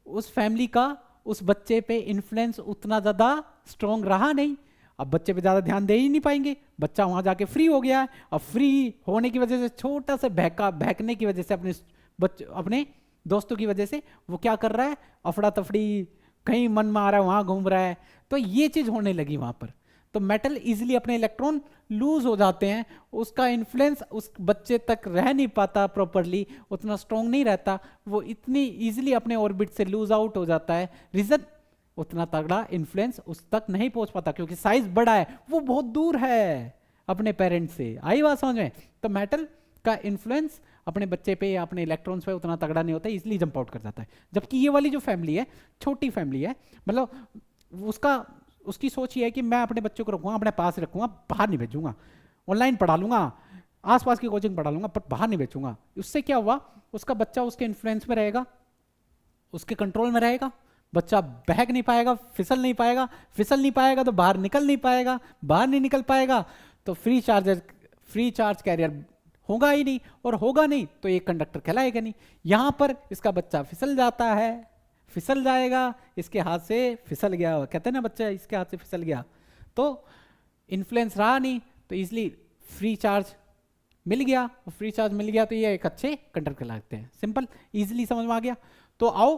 उस फैमिली का उस बच्चे पे इन्फ्लुएंस उतना ज्यादा स्ट्रॉन्ग रहा नहीं, अब बच्चे पे ज्यादा ध्यान दे ही नहीं पाएंगे, बच्चा वहां जाके फ्री हो गया है। अब फ्री होने की वजह से, छोटा सा बहकने की वजह से, अपने दोस्तों की वजह से वो क्या कर रहा है, अफड़ा तफड़ी, कहीं मन में आ रहा है वहां घूम रहा है, तो ये चीज होने लगी वहां पर। तो मेटल इजीली अपने इलेक्ट्रॉन लूज हो जाते हैं, उसका इन्फ्लुएंस उस बच्चे तक रह नहीं पाता प्रॉपरली, उतना स्ट्रॉन्ग नहीं रहता, वो इतनी इजीली अपने ऑर्बिट से लूज आउट हो जाता है। रीजन, उतना तगड़ा इन्फ्लुएंस उस तक नहीं पहुंच पाता, क्योंकि साइज बड़ा है, वो बहुत दूर है अपने पेरेंट्स से। आई बात समझ में। तो मेटल का इन्फ्लुएंस अपने बच्चे पे या अपने इलेक्ट्रॉन्स पे उतना तगड़ा नहीं होता है, इसलिए जंप आउट कर जाता है। जबकि ये वाली जो फैमिली है, छोटी फैमिली है, मतलब उसकी सोच ये है कि मैं अपने बच्चों को रखूंगा, अपने पास रखूंगा, बाहर नहीं भेजूंगा, ऑनलाइन पढ़ा लूंगा, आसपास की कोचिंग पढ़ा लूंगा, पर बाहर नहीं भेजूंगा। उससे क्या हुआ, उसका बच्चा उसके इन्फ्लुएंस में रहेगा, उसके कंट्रोल में रहेगा, बच्चा बहक नहीं पाएगा, फिसल नहीं पाएगा, फिसल नहीं पाएगा तो बाहर निकल नहीं पाएगा, बाहर नहीं निकल पाएगा तो फ्री चार्ज कैरियर होगा ही नहीं, और होगा नहीं तो एक कंडक्टर कहलाएगा नहीं। यहां पर इसका बच्चा फिसल जाता है, फिसल जाएगा, इसके हाथ से फिसल गया, कहते हैं ना बच्चा इसके हाथ से फिसल गया, तो इन्फ्लुएंस रहा नहीं, तो इसलिए फ्री चार्ज मिल गया, और फ्री चार्ज मिल गया तो ये एक अच्छे कंडक्टर कहलाते हैं। सिंपल, इजीली समझ में आ गया। तो आओ,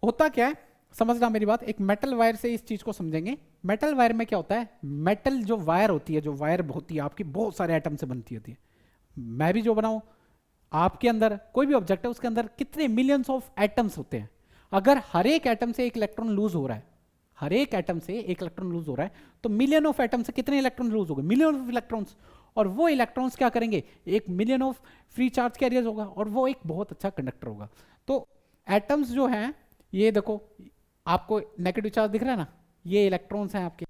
होता क्या है, समझना मेरी बात, एक मेटल वायर से इस चीज को समझेंगे। मेटल वायर में क्या होता है, मेटल जो वायर होती है, जो वायर होती है आपकी बहुत सारे एटम से बनती होती है। मैं भी जो बनाऊं, आपके अंदर कोई भी ऑब्जेक्ट है, उसके अंदर कितने मिलियंस ऑफ एटम्स होते हैं। अगर हर एक एटम से एक इलेक्ट्रॉन लूज हो रहा है, हर एक एटम से एक इलेक्ट्रॉन लूज हो रहा है, तो मिलियन ऑफ एटम से कितने इलेक्ट्रॉन लूज हो गए, मिलियन ऑफ इलेक्ट्रॉन्स। और वो इलेक्ट्रॉन्स क्या करेंगे, एक million of free charge carriers होगा, और वो एक बहुत अच्छा कंडक्टर होगा। तो एटम्स जो हैं, ये देखो आपको नेगेटिव चार्ज दिख रहा है ना, ये इलेक्ट्रॉन्स हैं आपके,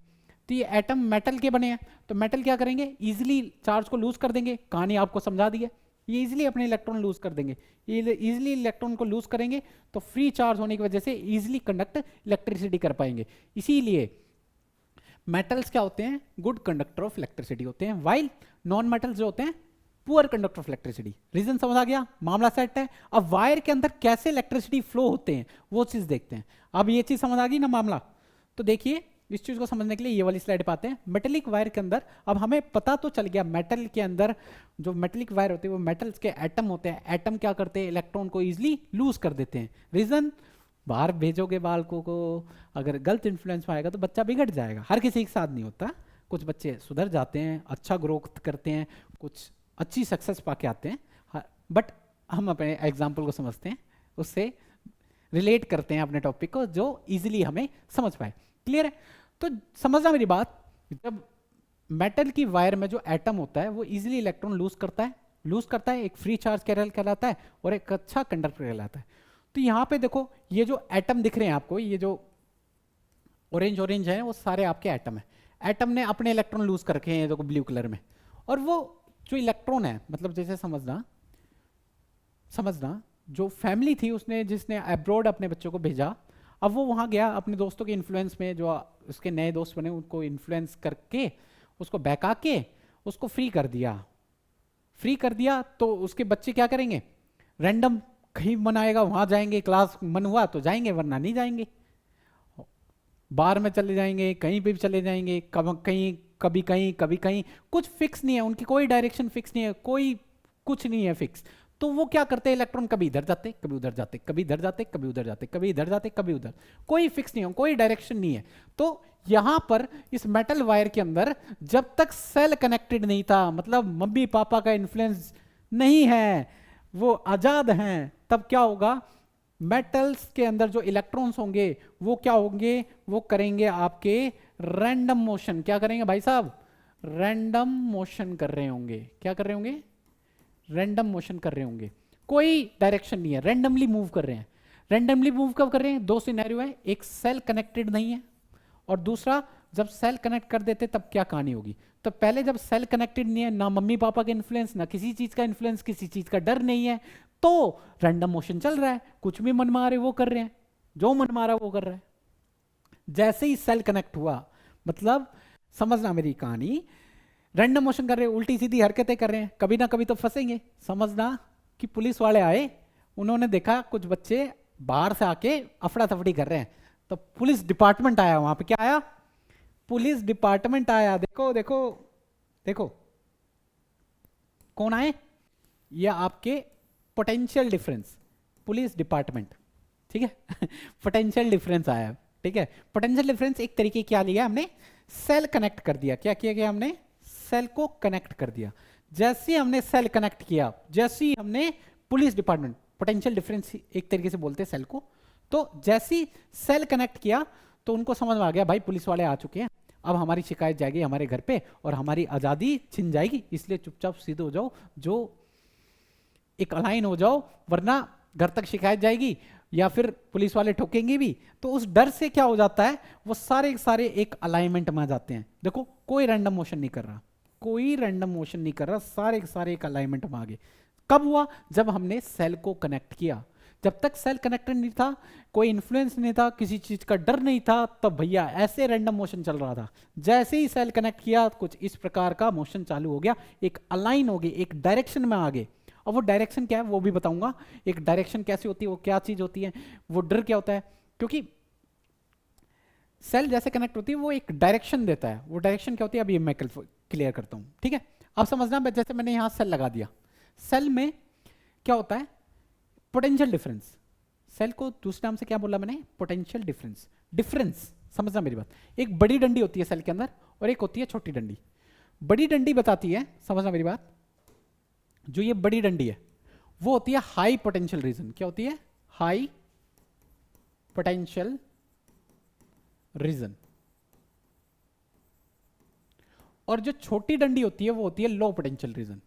तो ये एटम मेटल के बने हैं, तो मेटल क्या करेंगे, इजीली चार्ज को लूज कर देंगे। कहानी आपको समझा दी है, ये इजीली अपने इलेक्ट्रॉन लूज कर देंगे, ये इजीली इलेक्ट्रॉन को लूज करेंगे, तो फ्री चार्ज होने की वजह से इजीली कंडक्ट इलेक्ट्रिसिटी कर पाएंगे। इसीलिए मेटल्स क्या होते हैं, गुड कंडक्टर ऑफ इलेक्ट्रिसिटी होते हैं, वाइल नॉन मेटल्स जो होते हैं poor conductor of electricity. Reason समझ आ गया, मामला सेट है। अब वायर के अंदर कैसे इलेक्ट्रिसिटी फ्लो होते हैं वो चीज देखते हैं। अब ये चीज समझ आ गई ना मामला, तो देखिए इस चीज को समझने के लिए ये वाली स्लाइड पे आते हैं। मेटेलिक वायर के अंदर अब हमें पता तो चल गया, मेटल के अंदर जो मेटेलिक वायर होते हैं वो मेटल्स के एटम होते हैं। एटम क्या करते हैं, इलेक्ट्रॉन को इजीली लूज कर देते हैं। रीजन, बाहर भेजोगे बालकों को, अगर गलत इन्फ्लुएंस में आएगा तो बच्चा बिगड़ जाएगा। हर किसी के साथ नहीं होता, कुछ बच्चे सुधर जाते हैं, अच्छा ग्रोथ करते हैं, कुछ अच्छी सक्सेस पाके आते हैं, बट हम अपने एग्जाम्पल को समझते हैं, उससे रिलेट करते हैं अपने टॉपिक को जो इजीली हमें समझ पाए। क्लियर है? तो समझना मेरी बात, जब मेटल की वायर में जो एटम होता है वो इजीली इलेक्ट्रॉन लूज करता है, एक फ्री चार्ज कैरियर कहलाता है और एक अच्छा कंडक्टर कहलाता है। तो यहाँ पे देखो ये जो एटम दिख रहे हैं आपको, ये जो ऑरेंज है वो सारे आपके एटम है। एटम ने अपने इलेक्ट्रॉन लूज कर रखे हैं देखो ब्लू कलर में, और वो जो इलेक्ट्रॉन है, मतलब जैसे समझना जो फैमिली थी उसने जिसने अब्रॉड अपने बच्चों को भेजा, अब वो वहां गया अपने दोस्तों के इन्फ्लुएंस में, जो उसके नए दोस्त बने उनको इन्फ्लुएंस करके उसको बहका के उसको फ्री कर दिया। तो उसके बच्चे क्या करेंगे, रैंडम कहीं मन आएगा वहां जाएंगे, क्लास मन हुआ तो जाएंगे वरना नहीं जाएंगे, बार में चले जाएंगे, कहीं पे भी चले जाएंगे, कभी कहीं, कुछ फिक्स नहीं है, उनकी कोई डायरेक्शन फिक्स नहीं है, कोई कुछ नहीं है फिक्स। तो वो क्या करते हैं, इलेक्ट्रॉन कभी इधर जाते कभी उधर जाते, कभी इधर जाते कभी उधर जाते, कभी इधर जाते कभी उधर, कोई फिक्स नहीं है, कोई डायरेक्शन नहीं है। तो यहां पर इस मेटल वायर के अंदर जब तक सेल कनेक्टेड नहीं था, मतलब मम्मी पापा का इन्फ्लुएंस नहीं है, वो आजाद हैं, तब क्या होगा, मेटल्स के अंदर जो इलेक्ट्रॉन्स होंगे वो क्या होंगे, वो करेंगे आपके रैंडम मोशन। क्या करेंगे भाई साहब, रैंडम मोशन कर रहे होंगे। क्या कर रहे होंगे, रैंडम मोशन कर रहे होंगे, कोई डायरेक्शन नहीं है, रैंडमली मूव कर रहे हैं। रैंडमली मूव कब कर रहे हैं, दो सिनेरियो है, एक सेल कनेक्टेड नहीं है और दूसरा जब सेल कनेक्ट कर देते तब क्या कहानी होगी। तो पहले जब सेल कनेक्टेड नहीं है, ना मम्मी पापा का इन्फ्लुएंस, ना किसी चीज का इन्फ्लुएंस, किसी चीज का डर नहीं है, तो रैंडम मोशन चल रहा है, कुछ भी मन मारे वो कर रहे हैं, जो मन मारा वो कर रहा है। जैसे ही सेल कनेक्ट हुआ, मतलब समझना मेरी कहानी, रैंडम मोशन कर रहे हैं, उल्टी सीधी हरकतें कर रहे हैं, कभी ना कभी तो फंसेंगे। समझना कि पुलिस वाले आए, उन्होंने देखा कुछ बच्चे बाहर से आके अफड़ा तफड़ी कर रहे हैं, तो पुलिस डिपार्टमेंट आया, वहां पे क्या आया, पुलिस डिपार्टमेंट आया। देखो देखो देखो कौन आए, ये आपके पोटेंशियल डिफरेंस, पुलिस डिपार्टमेंट, ठीक है। पोटेंशियल डिफरेंस आया, ठीक है। पोटेंशियल डिफरेंस एक तरीके क्या लिया हमने, सेल कनेक्ट कर दिया। क्या किया गया, हमने सेल को कनेक्ट कर दिया। जैसे ही हमने सेल कनेक्ट किया, जैसे ही हमने पुलिस डिपार्टमेंट, पोटेंशियल डिफरेंस एक तरीके से बोलते हैं सेल को, तो जैसे ही सेल कनेक्ट किया तो उनको समझ में आ गया भाई पुलिस वाले आ चुके हैं, अब हमारी शिकायत जाएगी हमारे घर पे और हमारी आजादी छिन जाएगी, इसलिए चुपचाप सीधे हो जाओ, जो एक अलाइन हो जाओ, वरना घर तक शिकायत जाएगी या फिर पुलिस वाले ठोकेंगे भी। तो उस डर से क्या हो जाता है, वो सारे सारे एक अलाइनमेंट में आ जाते हैं। देखो कोई रैंडम मोशन नहीं कर रहा, कोई रैंडम मोशन नहीं कर रहा, सारे सारे एक अलाइनमेंट में आ गए। कब हुआ, जब हमने सेल को कनेक्ट किया। जब तक सेल कनेक्टेड नहीं था, कोई इन्फ्लुएंस नहीं था, किसी चीज का डर नहीं था, तब भैया ऐसे रैंडम मोशन चल रहा था। जैसे ही सेल कनेक्ट किया, कुछ इस प्रकार का मोशन चालू हो गया, एक अलाइन हो गई, एक डायरेक्शन में आ गए। और वो डायरेक्शन क्या है वो भी बताऊंगा, एक डायरेक्शन कैसी होती है, वो क्या चीज होती है, वो डर क्या होता है, क्योंकि सेल जैसे कनेक्ट होती है वो एक डायरेक्शन देता है। वो डायरेक्शन क्या होती है, अभी मैं क्लियर करता हूं, ठीक है। अब समझना, जैसे मैंने यहां सेल लगा दिया, सेल में क्या होता है, पोटेंशियल डिफरेंस। सेल को दूसरे नाम से क्या बोला मैंने, पोटेंशियल डिफरेंस। डिफरेंस समझना मेरी बात, एक बड़ी डंडी होती है सेल के अंदर और एक होती है छोटी डंडी। बड़ी डंडी बताती है, समझना मेरी बात, जो ये बड़ी डंडी है वो होती है हाई पोटेंशियल रीजन। क्या होती है, हाई पोटेंशियल रीजन। और जो छोटी डंडी होती है वो होती है लो पोटेंशियल रीजन।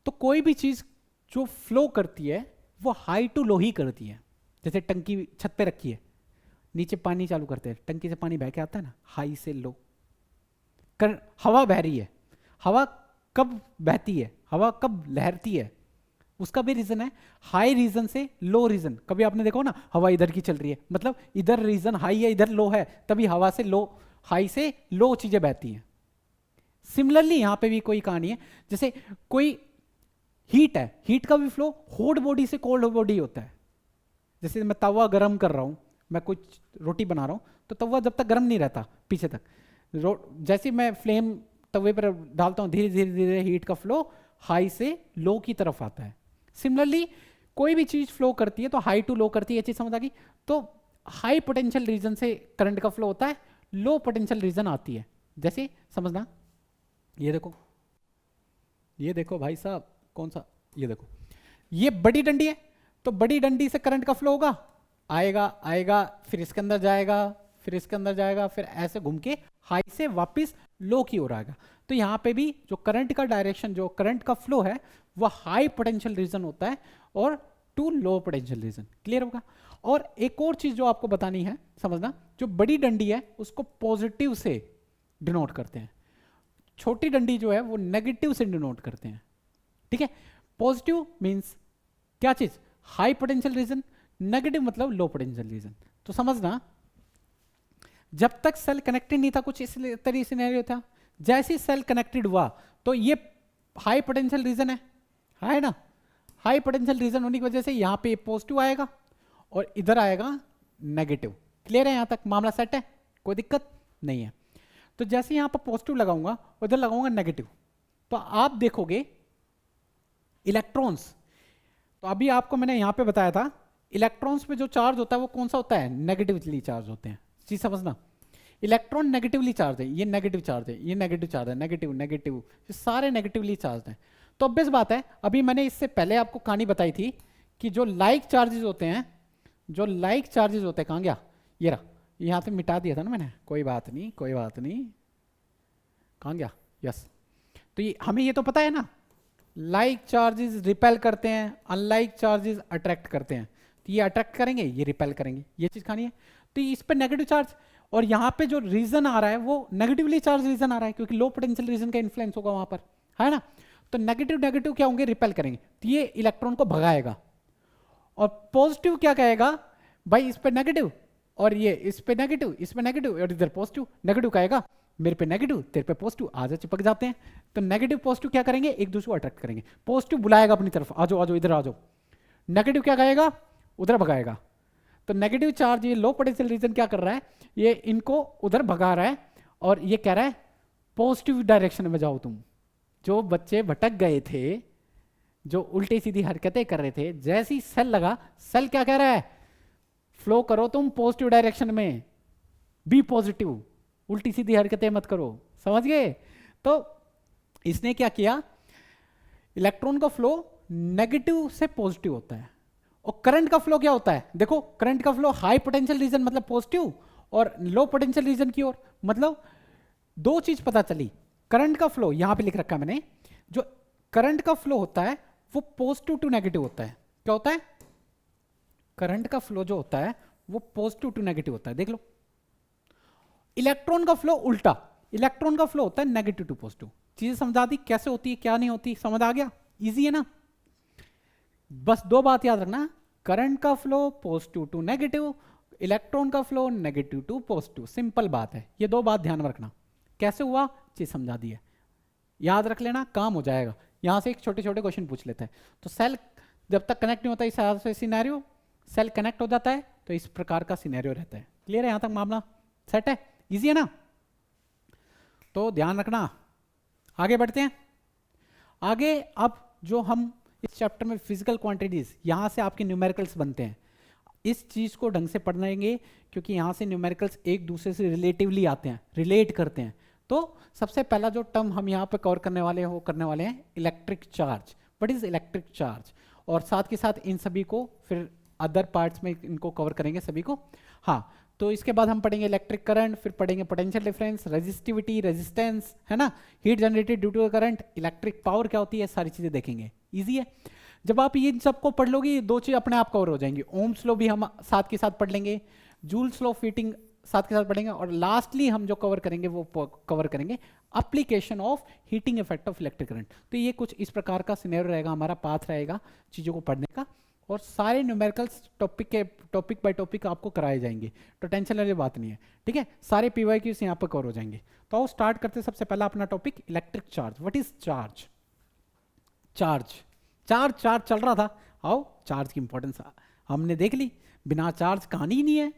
तो कोई भी चीज जो फ्लो करती है वो हाई टू लो ही करती है। जैसे टंकी छत पे रखी है, नीचे पानी चालू करते हैं, टंकी से पानी बह के आता है ना, हाई से लो हवा बह रही है, हवा कब बहती है, हवा कब लहरती है, उसका भी रीजन है हाई रीजन से लो रीजन। कभी आपने देखो ना, हवा इधर की चल रही है, मतलब इधर रीजन हाई है इधर लो है, तभी हवा से लो, हाई से लो चीजें बहती हैं। सिमिलरली यहां पे भी कोई कहानी है, जैसे कोई हीट है, हीट का भी फ्लो हॉट बॉडी से कोल्ड बॉडी होता है। जैसे मैं तवा गर्म कर रहा हूं, मैं कुछ रोटी बना रहा हूं, तो तवा जब तक गर्म नहीं रहता पीछे तक, जैसे मैं फ्लेम तवे पर डालता हूं, धीरे धीरे धीरे हीट का फ्लो हाई से लो की तरफ आता है। सिमिलरली कोई भी चीज फ्लो करती है तो हाई टू लो करती है, ये चीज समझ आ गई। तो हाई पोटेंशियल रीजन से करंट का फ्लो होता है, लो पोटेंशियल रीजन आती है। जैसे समझना, ये देखो भाई साहब, कौन सा, ये देखो, ये बड़ी डंडी है, तो बड़ी डंडी से करंट का फ्लो होगा, आएगा आएगा, फिर इसके अंदर जाएगा, फिर इसके अंदर जाएगा, फिर ऐसे घूम के हाई से वापस लो की ओर आएगा। तो यहां पे भी जो करंट का डायरेक्शन, जो करंट का फ्लो है, वह हाई पोटेंशियल रीजन होता है और to low potential region. Clear होगा। और एक और चीज जो आपको बतानी है, समझना, जो बड़ी डंडी है उसको पॉजिटिव से डिनोट करते हैं, छोटी डंडी जो है वो नेगेटिव से डिनोट करते हैं। ठीक है, पॉजिटिव मींस क्या चीज, हाई पोटेंशियल रीजन, नेगेटिव मतलब लो पोटेंशियल रीजन। तो समझना, जब तक सेल कनेक्टेड नहीं था कुछ इस तरीके सिनेरियो था, जैसे ही सेल कनेक्टेड हुआ तो ये हाई पोटेंशियल रीजन है ना, हाई पोटेंशियल रीजन होने की वजह से यहां पे पॉजिटिव आएगा और इधर आएगा नेगेटिव। क्लियर है, यहां तक मामला सेट है, कोई दिक्कत नहीं है। तो जैसे यहां पर पॉजिटिव लगाऊंगा, उधर लगाऊंगा नेगेटिव, तो आप देखोगे इलेक्ट्रॉन्स, तो अभी आपको मैंने यहां पे बताया था इलेक्ट्रॉन्स पे जो चार्ज होता है वो कौन सा होता है, नेगेटिवली चार्ज होते हैं। चीज समझना, इलेक्ट्रॉन नेगेटिवली चार्ज है, ये नेगेटिव चार्ज है, ये नेगेटिव चार्ज है, नेगेटिव नेगेटिव, ये सारे नेगेटिवली चार्ज हैं। तो ऑब्वियस बात है, अभी मैंने इससे पहले आपको कहानी बताई थी कि जो लाइक चार्जेस होते हैं, जो लाइक चार्जेस होते हैं, कहाँ गया, ये रहा, यहाँ से मिटा दिया था ना मैंने, कोई बात नहीं कोई बात नहीं, कहाँ गया, यस। तो ये हमें ये तो पता है ना, लाइक चार्जेस रिपेल करते हैं, अनलाइक चार्जेस अट्रैक्ट करते हैं। तो ये अट्रैक्ट करेंगे, ये रिपेल करेंगे, ये चीज खानी है। तो इस पर नेगेटिव चार्ज, और यहाँ पे जो रीजन आ रहा है वो नेगेटिवली चार्ज रीजन आ रहा है, क्योंकि लो पोटेंशियल रीजन का इन्फ्लुएंस होगा वहां पर, है ना। तो नेगेटिव नेगेटिव क्या होंगे, रिपेल करेंगे, तो ये इलेक्ट्रॉन को भगाएगा। और पॉजिटिव क्या कहेगा, भाई इस पे नेगेटिव, और ये इस पे नेगेटिव, इस पे नेगेटिव, और इधर पॉजिटिव। नेगेटिव कहेगा मेरे पे नेगेटिव, तेरे पे पॉजिटिव, आ जा चिपक जाते हैं। तो नेगेटिव पॉजिटिव क्या करेंगे, एक दूसरे को अट्रैक्ट करेंगे। पॉजिटिव बुलाएगा अपनी तरफ, आ जाओ आ जाओ, इधर आ जाओ। नेगेटिव क्या कहेगा, उधर भगाएगा। तो नेगेटिव चार्ज, ये लो पोटेंशियल रीजन क्या कर रहा है, ये इनको उधर भगा रहा है, और ये कह रहा है पॉजिटिव डायरेक्शन में जाओ तुम। जो बच्चे भटक गए थे, जो उल्टी सीधी हरकतें कर रहे थे, जैसे ही सेल लगा, सेल क्या कह रहा है, फ्लो करो तुम पॉजिटिव डायरेक्शन में, बी पॉजिटिव, उल्टी सीधी हरकतें मत करो। समझ गए। तो इसने क्या किया, इलेक्ट्रॉन का फ्लो नेगेटिव से पॉजिटिव होता है। और करंट का फ्लो क्या होता है, देखो करंट का फ्लो हाई पोटेंशियल रीजन मतलब पॉजिटिव, और लो पोटेंशियल रीजन की ओर, मतलब दो चीज पता चली। करंट का फ्लो यहां पे लिख रखा है मैंने, जो करंट का फ्लो होता है वो पॉजिटिव टू नेगेटिव होता है। क्या होता है, करंट का फ्लो जो होता है वो पॉजिटिव टू नेगेटिव होता है, देख लो। इलेक्ट्रॉन का फ्लो उल्टा, इलेक्ट्रॉन का फ्लो होता है नेगेटिव टू पॉजिटिव। चीजें समझा दी कैसे होती है क्या नहीं होती, समझ आ गया, इजी है ना। बस दो बात याद रखना, करंट का flow positive to negative, electron का flow negative to positive, simple बात है। ये दो बात ध्यान में रखना, कैसे हुआ चीज समझा दी है, याद रख लेना, काम हो जाएगा। यहां से एक छोटे छोटे क्वेश्चन पूछ लेते हैं। तो सेल जब तक कनेक्ट नहीं होता इस हिसाब से सिनेरियो, सेल कनेक्ट हो जाता है तो इस प्रकार का सिनेरियो रहता है। क्लियर है, यहां तक मामला सेट है, इजी है ना। तो ध्यान रखना, आगे बढ़ते हैं। आगे अब जो हम इस चैप्टर में फिजिकल क्वांटिटीज, यहां से आपके न्यूमेरिकल्स बनते हैं। इस चीज को ढंग से पढ़ेंगे, क्योंकि यहां से न्यूमेरिकल्स एक दूसरे से रिलेटिवली आते हैं, रिलेट करते हैं। तो सबसे पहला जो टर्म हम यहाँ पे कवर करने वाले हैं वो करने वाले हैं electric charge. What is electric charge, और साथ के साथ इन सभी को फिर अदर पार्ट्स में इनको कवर करेंगे सभी को। हाँ, तो इसके बाद हम पढ़ेंगे इलेक्ट्रिक करंट, फिर पढ़ेंगे पोटेंशियल डिफरेंस, रेजिस्टिविटी, रेजिस्टेंस, है ना, heat generated due to current, electric power क्या होती है, सारी चीजें देखेंगे। इजी है। जब आप ये सबको पढ़ लोगे, दो चीज अपने आप कवर हो जाएंगी। ओम्स लॉ भी हम साथ के साथ पढ़ लेंगे, जूल्स लॉ ऑफ हीटिंग साथ के साथ पढ़ेंगे, और लास्टली हम जो कवर करेंगे वो कवर करेंगे application of heating effect of electric current. तो ये कुछ इस प्रकार का सिनेरियो रहेगा, हमारा पाथ रहेगा चीजों को पढ़ने का, और सारे न्यूमेरिकल्स टॉपिक बाय टॉपिक आपको कराए जाएंगे। तो टेंशन वाली बात नहीं है, ठीक है। सारे पीवाईक्यूज यहाँ पर कवर हो जाएंगे। तो आओ स्टार्ट करते हैं। सबसे पहला अपना topic electric charge. What is charge, charge charge charge चल रहा था। आओ चार्ज की इंपॉर्टेंस हमने देख ली, बिना चार्ज कहानी ही नहीं है।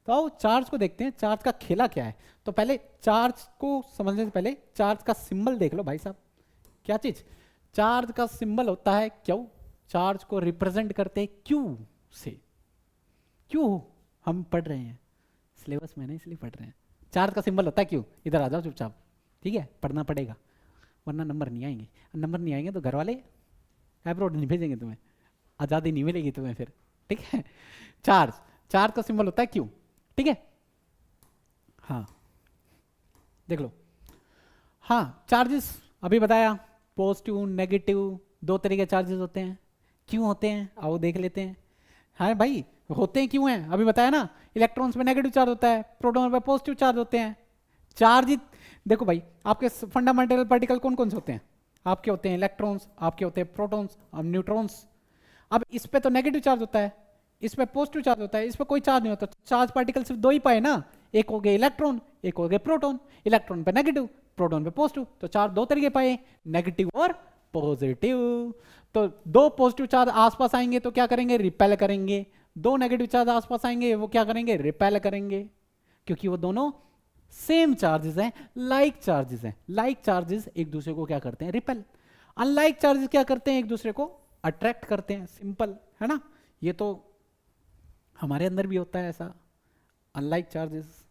तो आओ चार्ज को देखते हैं, चार्ज का खेला क्या है। तो पहले चार्ज को समझने से पहले चार्ज का सिंबल देख लो भाई साहब। क्या चीज, चार्ज का सिंबल होता है क्यू। चार्ज को रिप्रेजेंट करते हैं क्यू से। क्यू हम पढ़ रहे हैं सिलेबस में, नहीं इसलिए पढ़ रहे हैं। चार्ज का सिंबल होता है क्यू। इधर आ जाओ चुपचाप, ठीक है, पढ़ना पड़ेगा वरना नंबर नहीं आएंगे। नंबर नहीं आएंगे तो घर वाले एब्रॉड नहीं भेजेंगे तुम्हें, आजादी नहीं मिलेगी तुम्हें फिर, ठीक है। चार्ज, चार्ज का सिंबल होता है क्यू, ठीक है। हाँ देख लो, हाँ चार्जेस अभी बताया, पॉजिटिव नेगेटिव, दो तरह के चार्जेस होते हैं। क्यों होते हैं आओ देख लेते हैं। हाँ भाई होते हैं क्यों हैं, अभी बताया ना, इलेक्ट्रॉन्स में नेगेटिव चार्ज होता है, प्रोटॉन में पॉजिटिव चार्ज होते हैं। चार्ज देखो भाई, आपके फंडामेंटल पार्टिकल कौन कौन से होते हैं, आपके होते हैं इलेक्ट्रॉन्स, आपके होते हैं प्रोटॉन्स और न्यूट्रॉन्स। अब इस पे तो नेगेटिव चार्ज होता है, इस पे पॉजिटिव चार्ज होता है, इस पे कोई चार्ज नहीं होता। चार्ज पार्टिकल सिर्फ दो ही पाए ना, एक हो गए इलेक्ट्रॉन, एक हो गए प्रोटॉन। इलेक्ट्रॉन पे नेगेटिव, प्रोटॉन पे पॉजिटिव, तो चार्ज दो तरीके पाए, नेगेटिव और पॉजिटिव। तो दो पॉजिटिव चार्ज आसपास आएंगे तो क्या करेंगे, रिपेल करेंगे। दो नेगेटिव चार्ज आसपास आएंगे वो क्या करेंगे, रिपेल करेंगे, क्योंकि वो दोनों सेम चार्जेस हैं, लाइक चार्जेस हैं। लाइक चार्जेस एक दूसरे को क्या करते हैं, रिपेल। अनलाइक चार्जेस क्या करते हैं, एक दूसरे को अट्रैक्ट करते हैं, सिंपल है ना। ये तो हमारे अंदर भी होता है ऐसा, अनलाइक चार्जेस,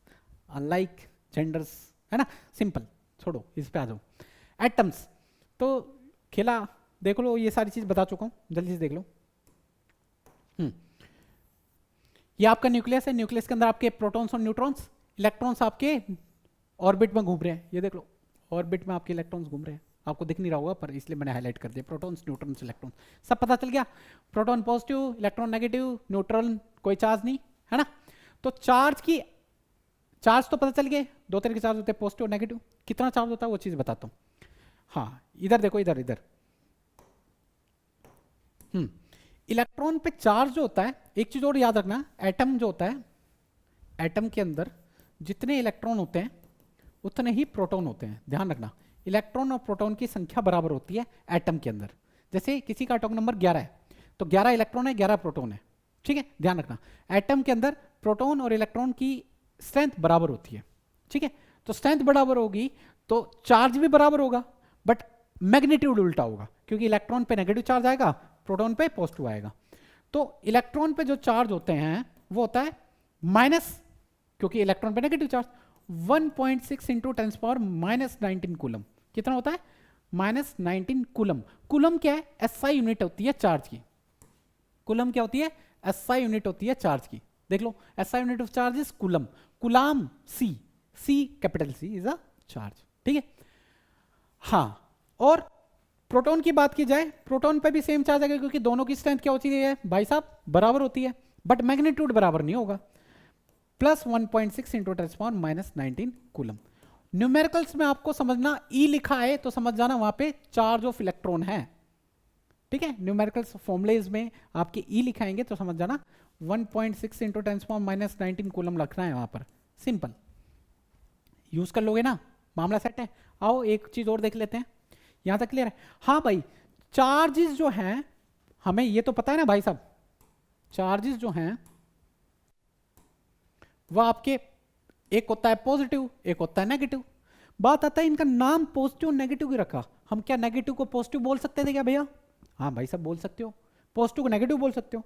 अनलाइक जेंडर्स, है ना, सिंपल। छोड़ो इस पे आ जाओ। एटम्स तो खेला देख लो, ये सारी चीज बता चुका हूं, जल्दी से देख लो। ये आपका न्यूक्लियस है, न्यूक्लियस के अंदर आपके प्रोटॉन्स और न्यूट्रॉन्स, इलेक्ट्रॉन्स आपके ऑर्बिट में घूम रहे हैं। ये देख लो, ऑर्बिट में आपके इलेक्ट्रॉन्स घूम रहे हैं, आपको दिख नहीं रहा होगा पर इसलिए मैंने हाईलाइट कर दिया। प्रोटॉन्स न्यूट्रॉन्स इलेक्ट्रॉन सब पता चल गया। Proton positive, electron negative, neutron कोई चार्ज नहीं, है ना। तो चार्ज की, चार्ज तो पता चल गए, दो तरह के चार्ज होते हैं, पॉजिटिव और नेगेटिव। कितना चार्ज होता है वो चीज बताता हूं। हाँ इधर देखो, इधर इधर इलेक्ट्रॉन पे चार्ज जो होता है, एक चीज और याद रखना, एटम जो होता है, एटम के अंदर जितने इलेक्ट्रॉन होते हैं उतने ही प्रोटॉन होते हैं। ध्यान रखना, इलेक्ट्रॉन और प्रोटॉन की संख्या बराबर होती है एटम के अंदर। जैसे किसी का एटॉमिक नंबर 11 है तो 11 इलेक्ट्रॉन है, 11 प्रोटॉन है, ठीक है। ध्यान रखना, एटम के अंदर प्रोटॉन और इलेक्ट्रॉन की स्ट्रेंथ बराबर होती है, ठीक है। तो स्ट्रेंथ बराबर होगी तो चार्ज भी बराबर होगा, बट मैग्नीट्यूड उल्टा होगा, क्योंकि इलेक्ट्रॉन पे नेगेटिव चार्ज आएगा, प्रोटॉन पे पॉजिटिव आएगा। तो इलेक्ट्रॉन पे जो चार्ज होते हैं वो होता है माइनस, क्योंकि इलेक्ट्रॉन पे नेगेटिव चार्ज, 1.6 इंटू 10⁻⁻19 कूलम। कितना होता है, -19 कूलम। कूलम क्या है, एसआई यूनिट होती है चार्ज की। कूलम क्या होती है, एसआई यूनिट होती है चार्ज की। देख लो, SI unit of charge is coulomb. Coulomb C, C capital C is a charge, ठीक है। हाँ, और प्रोटॉन की बात की जाए, प्रोटॉन पे भी सेम चार्ज है, क्योंकि दोनों की स्ट्रेंथ क्या होती है भाई साहब, बराबर होती है, बट मैग्नीट्यूड बराबर नहीं होगा। Plus 1.6 into 10⁻⁻19 coulomb. न्यूमेरिकल्स में आपको समझना, ई लिखा है तो समझ जाना वहां पे चार्ज ऑफ इलेक्ट्रॉन है, ठीक है। न्यूमेरिकल्स फॉर्मुलेज में आपके ई लिखाएंगे तो समझ जाना 1.6 इंटू 10⁻⁻19 कूलम रखना है वहां पर, सिंपल यूज कर लोगे ना, मामला सेट है। आओ एक चीज और देख लेते हैं, यहां तक क्लियर है। हाँ भाई, चार्जेस जो हैं, हमें ये तो पता है ना भाई साहब, चार्जेस जो हैं वह आपके एक होता है पॉजिटिव, एक होता है नेगेटिव। बात आता है इनका नाम पॉजिटिव नेगेटिव ही रखा, हम क्या नेगेटिव को पॉजिटिव बोल सकते थे क्या भैया? हाँ भाई साहब बोल सकते हो, पॉजिटिव को नेगेटिव बोल सकते हो।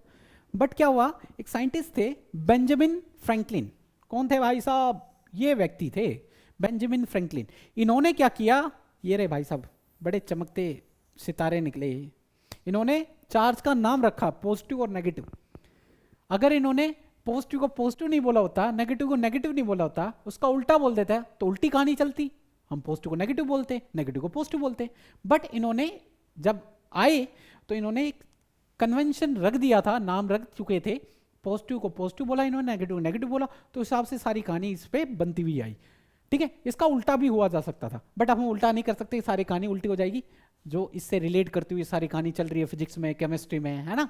बट क्या हुआ, एक साइंटिस्ट थे बेंजामिन फ्रैंकलिन। कौन थे भाई साहब? ये व्यक्ति थे बेंजामिन फ्रैंकलिन। इन्होंने क्या किया, ये रहे भाई साहब, बड़े चमकते सितारे निकले। इन्होंने चार्ज का नाम रखा पॉजिटिव और नेगेटिव। अगर इन्होंने पॉजिटिव को पॉजिटिव नहीं बोला होता, नेगेटिव को नेगेटिव नहीं बोला होता, उसका उल्टा बोल देता तो उल्टी कहानी चलती, हम पॉजिटिव को नेगेटिव बोलते, नेगेटिव को पॉजिटिव बोलते। बट इन्होंने जब आए तो इन्होंने एक कन्वेंशन रख दिया था, नाम रख चुके थे, पॉजिटिव को पॉजिटिव बोला इन्होंने, नेगेटिव को नेगेटिव बोला, तो हिसाब से सारी कहानी इस पे बनती हुई आई, ठीक है। इसका उल्टा भी हुआ जा सकता था, बट अब हम उल्टा नहीं कर सकते, सारी कहानी उल्टी हो जाएगी। जो इससे रिलेट करती हुई सारी कहानी चल रही है फिजिक्स में, केमिस्ट्री में, है ना।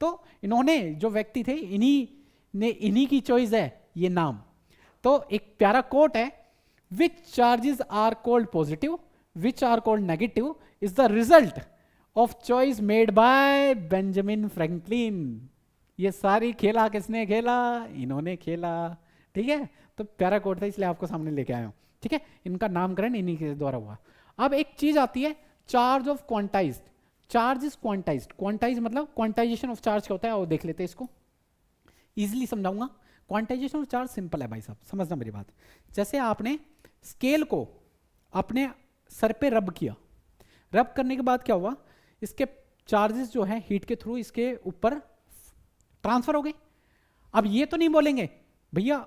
तो इन्होंने जो व्यक्ति थे, इन्हीं की चॉइस है ये नाम। तो एक प्यारा कोट है, which charges are called positive, which are called negative is the result of choice made by Benjamin Franklin. ये सारी खेला किसने खेला? इन्होंने खेला, ठीक है। तो प्यारा कोट था इसलिए आपको सामने लेके आया हूं, ठीक है। इनका नामकरण इन्हीं के द्वारा हुआ। अब एक चीज आती है, charge of quantized. Charge is quantized, quantize मतलब क्वांटाइजेशन ऑफ चार्ज क्या होता है, और देख लेते हैं इसको, इजिली समझाऊंगा। क्वांटाइजेशन ऑफ चार्ज सिंपल है भाई साहब, समझना मेरी बात। जैसे आपने स्केल को अपने सर पे रब किया, रब करने के बाद क्या हुआ, इसके चार्जेस जो है हीट के थ्रू इसके ऊपर ट्रांसफर हो गए। अब ये तो नहीं बोलेंगे भैया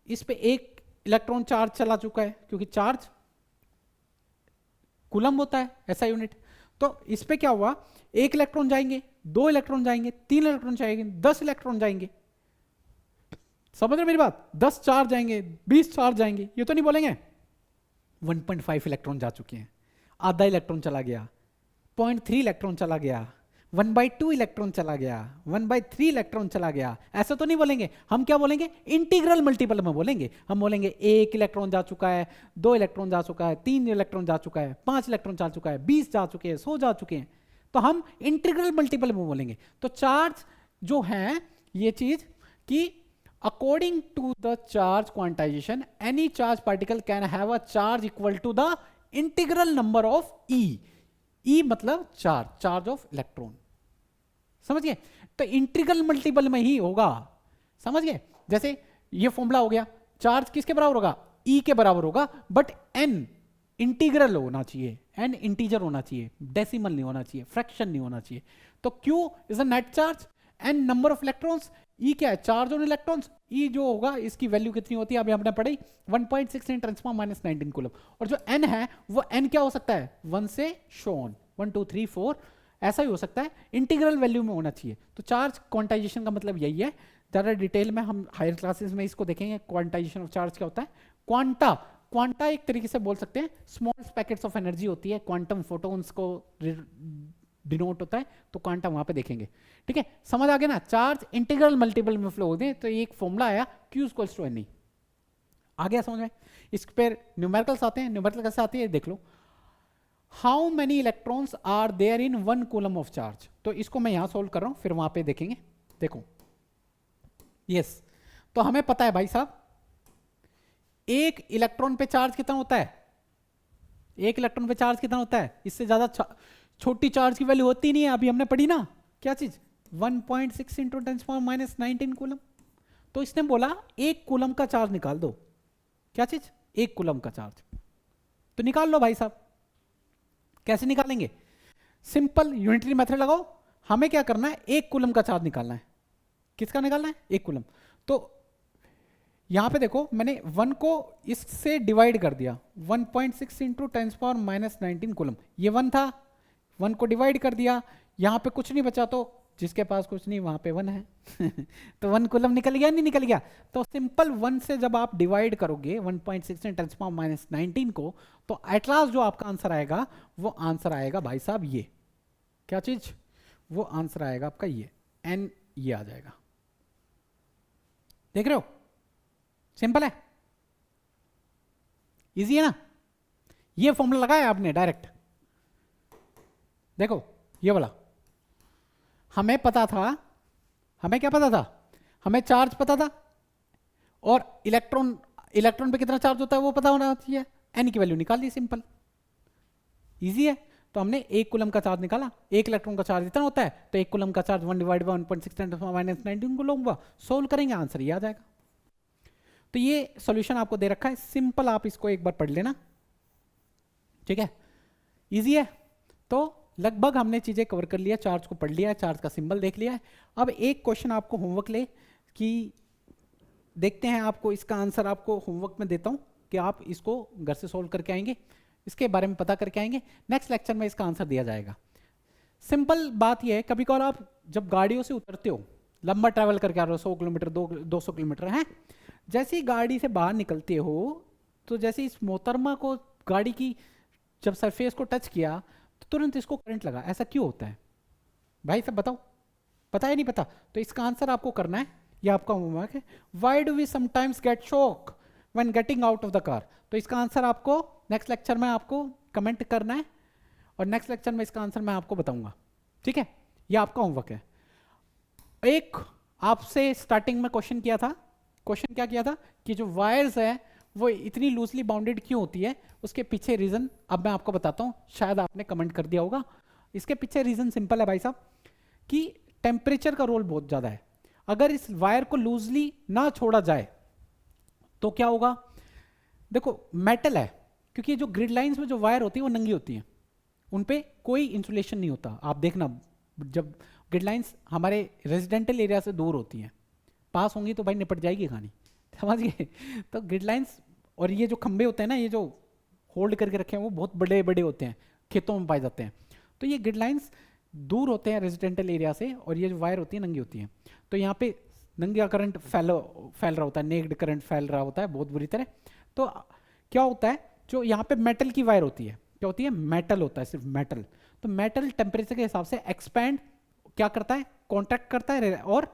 इस पे एक इलेक्ट्रॉन चार्ज चला चुका है, क्योंकि चार्ज कूलम होता है ऐसा यूनिट। तो इस पे क्या हुआ, एक इलेक्ट्रॉन जाएंगे, दो इलेक्ट्रॉन जाएंगे, तीन इलेक्ट्रॉन जाएंगे, 10 इलेक्ट्रॉन जाएंगे। समझ रहे मेरी बात? 10 चार्ज जाएंगे, 20 चार्ज जाएंगे, ये तो नहीं बोलेंगे। 1.5 इलेक्ट्रॉन जा चुके हैं, आधा इलेक्ट्रॉन चला गया, 0.3 इलेक्ट्रॉन चला गया, 1/2 इलेक्ट्रॉन चला गया, 1/3 इलेक्ट्रॉन चला गया, ऐसा तो नहीं बोलेंगे। हम क्या बोलेंगे, इंटीग्रल मल्टीपल में बोलेंगे। हम बोलेंगे एक इलेक्ट्रॉन जा चुका है, 2 इलेक्ट्रॉन जा चुका है, 3 इलेक्ट्रॉन जा चुका है, 5 इलेक्ट्रॉन जा चुका है, 20 जा चुके हैं, 100 जा चुके हैं, तो हम इंटीग्रल मल्टीपल में बोलेंगे। तो चार्ज जो है ये चीज कि according to the charge quantization any charge particle can have a charge equal to the integral number of E. E मतलब चार्ज, चार्ज ऑफ इलेक्ट्रॉन। समझ गए? तो इंटीग्रल मल्टीपल में ही होगा। समझ गए? जैसे ये फॉर्मूला हो गया, चार्ज किसके बराबर होगा, ई के बराबर होगा, बट एन इंटीग्रल होना चाहिए, एन इंटीजर होना चाहिए, डेसिमल नहीं होना चाहिए, फ्रैक्शन नहीं होना चाहिए। तो Q is a net charge, N number of electrons, E क्या है, चार्ज ऑन इलेक्ट्रॉन्स। ई जो होगा इसकी वैल्यू कितनी होती है, अभी हमने पढ़ी 1.6 × 10⁻⁻19 कूलम। और जो एन है वो एन क्या हो सकता है, 1 से शोन 1 2 3 4 ऐसा ही हो सकता है, इंटीग्रल वैल्यू में होना चाहिए। तो चार्ज क्वांटाइजेशन का मतलब यही है। ज़्यादा डिटेल में हम हायर क्लासेस में इसको देखेंगे, क्वांटाइजेशन ऑफ चार्ज क्या होता है। क्वांटा, क्वांटा एक तरीके से बोल सकते हैं स्मॉल पैकेट्स ऑफ एनर्जी होती है, क्वांटम फोटोन्स को डिनोट होता है, तो क्वांटा वहां पे देखेंगे। ठीक है, समझ आ गया ना। चार्ज इंटीग्रल मल्टीपल में फ्लो होते हैं, तो एक फॉर्मूला आया Q = NE। आ गया समझ में? इस पर न्यूमेरिकल्स आते हैं, न्यूमेरिकल कैसे आती है देख लो। How many electrons are there in 1 coulomb of charge. तो इसको मैं यहां सोल्व कर रहा हूं, फिर वहां पे देखेंगे। देखो यस, तो हमें पता है भाई साहब एक इलेक्ट्रॉन पे चार्ज कितना होता है, एक इलेक्ट्रॉन पे चार्ज कितना होता है, इससे ज्यादा छोटी चार्ज की वैल्यू होती नहीं है। अभी हमने पढ़ी ना क्या चीज, 1.6 × 10⁻⁻19 कूलम। तो इसने बोला एक कूलम का चार्ज निकाल दो। क्या चीज, एक कूलम का चार्ज। तो निकाल लो भाई साहब। कैसे निकालेंगे, सिंपल यूनिटरी मेथड लगाओ। हमें क्या करना है, एक कूलम का चार्ज निकालना है। किसका निकालना है, एक कूलम। तो यहां पे देखो मैंने 1 को इससे डिवाइड कर दिया, 1.6 × 10⁻⁻19 कूलम। ये 1 था, 1 को डिवाइड कर दिया, यहां पे कुछ नहीं बचा, तो जिसके पास कुछ नहीं वहां पे 1 है तो 1 कूलम निकल गया, नहीं निकल गया। तो सिंपल 1 से जब आप डिवाइड करोगे 1.6 × 10⁻⁻19 को, तो एट लास्ट जो आपका आंसर आएगा वो आंसर आएगा भाई साहब ये। क्या चीज, वो आंसर आएगा आपका ये एन, ये आ जाएगा। देख रहे हो, सिंपल है, इजी है ना। ये फॉर्मूला लगाया आपने डायरेक्ट, देखो ये वाला। हमें पता था, हमें क्या पता था, हमें चार्ज पता था, और इलेक्ट्रॉन, इलेक्ट्रॉन पे कितना चार्ज होता है वो पता होना चाहिए। एन की वैल्यू निकाल दी, सिंपल इजी है। तो हमने एक कूलम का चार्ज निकाला, एक इलेक्ट्रॉन का चार्ज इतना होता है, तो एक कूलम का चार्ज 1/1.6 × 10⁻⁻19 को लूंगा, सोल्व करेंगे, आंसर ये आ जाएगा। तो ये सॉल्यूशन आपको दे रखा है, सिंपल आप इसको एक बार पढ़ लेना, ठीक है, इजी है। तो लगभग हमने चीजें कवर कर लिया, चार्ज को पढ़ लिया है, चार्ज का सिंबल देख लिया है। अब एक क्वेश्चन आपको होमवर्क ले कि देखते हैं, आपको इसका आंसर आपको होमवर्क में देता हूं कि आप इसको घर से सोल्व करके आएंगे, इसके बारे में पता करके आएंगे। नेक्स्ट लेक्चर में इसका आंसर दिया जाएगा। सिंपल बात यह है, कभी कभार आप जब गाड़ियों से उतरते हो, लंबा ट्रैवल करके आ रहे हो, 100 किलोमीटर 200 किलोमीटर है, जैसे ही गाड़ी से बाहर निकलते हो, तो जैसे इस मोहतरमा को गाड़ी की जब सरफेस को टच किया तो तुरंत इसको करंट लगा। ऐसा क्यों होता है भाई सब बताओ, पता है नहीं पता? तो इसका आंसर आपको करना है, ये आपका होमवर्क है। Why do we sometimes get shock when getting out of the car? तो इसका आंसर आपको नेक्स्ट लेक्चर में आपको कमेंट करना है, और नेक्स्ट लेक्चर में इसका आंसर मैं आपको बताऊंगा, ठीक है। ये आपका होमवर्क है। एक आपसे स्टार्टिंग में क्वेश्चन किया था, क्वेश्चन क्या किया था कि जो वायर्स है वो इतनी लूजली बाउंडेड क्यों होती है, उसके पीछे रीजन अब मैं आपको बताता हूं, शायद आपने कमेंट कर दिया होगा। इसके पीछे रीजन सिंपल है भाई साहब, कि टेम्परेचर का रोल बहुत ज्यादा है। अगर इस वायर को लूजली ना छोड़ा जाए तो क्या होगा, देखो मेटल है, क्योंकि जो ग्रिड लाइंस में जो वायर होती है वो नंगी होती है, उन पे कोई इंसुलेशन नहीं होता। आप देखना जब ग्रिड लाइंस हमारे रेजिडेंटल एरिया से दूर होती हैं, पास होंगी तो भाई निपट जाएगी कहानी, समझ गए। तो ग्रिड लाइंस और ये जो खंबे होते हैं ना, ये जो होल्ड करके रखे हैं वो बहुत बड़े बड़े होते हैं, खेतों में पाए जाते हैं। तो ये ग्रिड लाइंस दूर होते हैं रेजिडेंटल एरिया से, और ये जो वायर होती है नंगी होती है। तो यहाँ पे नंगा करंट फैल रहा होता है, नेक्ड करंट फैल रहा होता है बहुत बुरी तरह। तो क्या होता है, जो यहाँ पे मेटल की वायर होती है, क्या होती है, मेटल होता है, सिर्फ मेटल। तो मेटल टेम्परेचर के हिसाब से एक्सपैंड क्या करता है, कॉन्ट्रैक्ट करता है, और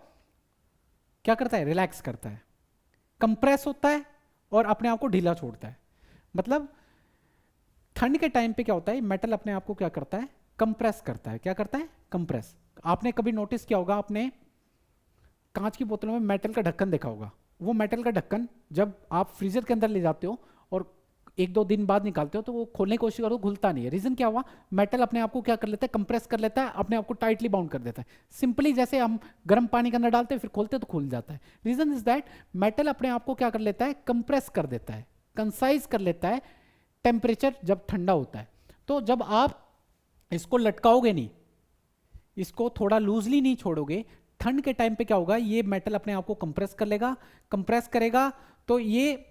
क्या करता है, रिलैक्स करता है, कंप्रेस होता है और अपने आप को ढीला छोड़ता है। मतलब ठंड के टाइम पे क्या होता है, मेटल अपने आप को क्या करता है, कंप्रेस करता है। क्या करता है, कंप्रेस। आपने कभी नोटिस किया होगा, आपने कांच की बोतलों में मेटल का ढक्कन देखा होगा, वो मेटल का ढक्कन जब आप फ्रीजर के अंदर ले जाते हो और 1-2 दिन बाद निकालते हो तो वो खोलने की कोशिश करो, खुलता नहीं है। रीजन क्या हुआ, मेटल अपने आप को क्या कर लेता है, कंप्रेस कर लेता है, अपने आप को टाइटली बाउंड कर देता है। सिंपली जैसे हम गर्म पानी के अंदर डालते हैं फिर खोलते हैं तो खुल जाता है। रीजन इज दैट मेटल अपने आप को क्या कर लेता है, कंप्रेस कर देता है, कंसाइज कर लेता है टेम्परेचर जब ठंडा होता है। तो जब आप इसको लटकाओगे नहीं, इसको थोड़ा लूजली नहीं छोड़ोगे, ठंड के टाइम पे क्या होगा, ये मेटल अपने आप को कंप्रेस कर लेगा, कंप्रेस करेगा। तो ये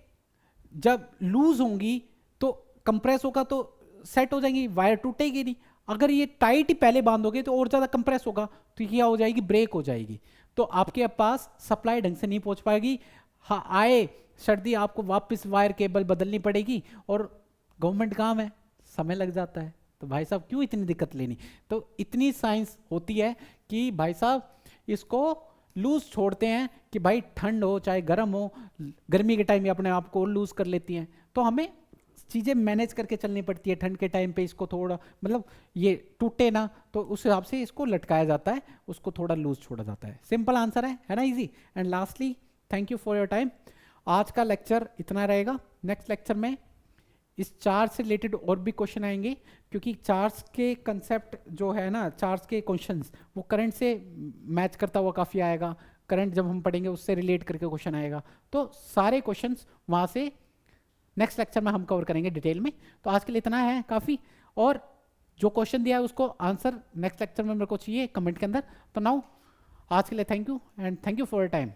जब लूज होंगी तो कंप्रेस होगा तो सेट हो जाएंगी, वायर टूटेगी नहीं। अगर ये टाइट ही पहले बांधोगे तो और ज्यादा कंप्रेस होगा तो ये क्या हो जाएगी, ब्रेक हो जाएगी। तो आपके पास सप्लाई ढंग से नहीं पहुंच पाएगी। हाँ, आए सर्दी आपको वापस वायर केबल बदलनी पड़ेगी, और गवर्नमेंट काम है, समय लग जाता है। तो भाई साहब क्यों इतनी दिक्कत लेनी। तो इतनी साइंस होती है कि भाई साहब इसको लूज छोड़ते हैं कि भाई ठंड हो चाहे गर्म हो, गर्मी के टाइम ये अपने आप को लूज कर लेती हैं। तो हमें चीज़ें मैनेज करके चलनी पड़ती है। ठंड के टाइम पे इसको थोड़ा मतलब ये टूटे ना, तो उस हिसाब से इसको लटकाया जाता है, उसको थोड़ा लूज छोड़ा जाता है। सिंपल आंसर है ना, easy. And lastly thank you for your time. आज का लेक्चर इतना रहेगा। नेक्स्ट लेक्चर में इस चार्ज से रिलेटेड और भी क्वेश्चन आएंगे, क्योंकि चार्ज के कंसेप्ट जो है ना, चार्ज के क्वेश्चंस वो करंट से मैच करता हुआ काफ़ी आएगा। करंट जब हम पढ़ेंगे उससे रिलेट करके क्वेश्चन आएगा। तो सारे क्वेश्चंस वहाँ से नेक्स्ट लेक्चर में हम कवर करेंगे डिटेल में। तो आज के लिए इतना है काफ़ी, और जो क्वेश्चन दिया है उसको आंसर नेक्स्ट लेक्चर में मेरे को चाहिए कमेंट के अंदर। तो नाउ आज के लिए thank you and thank you for your time.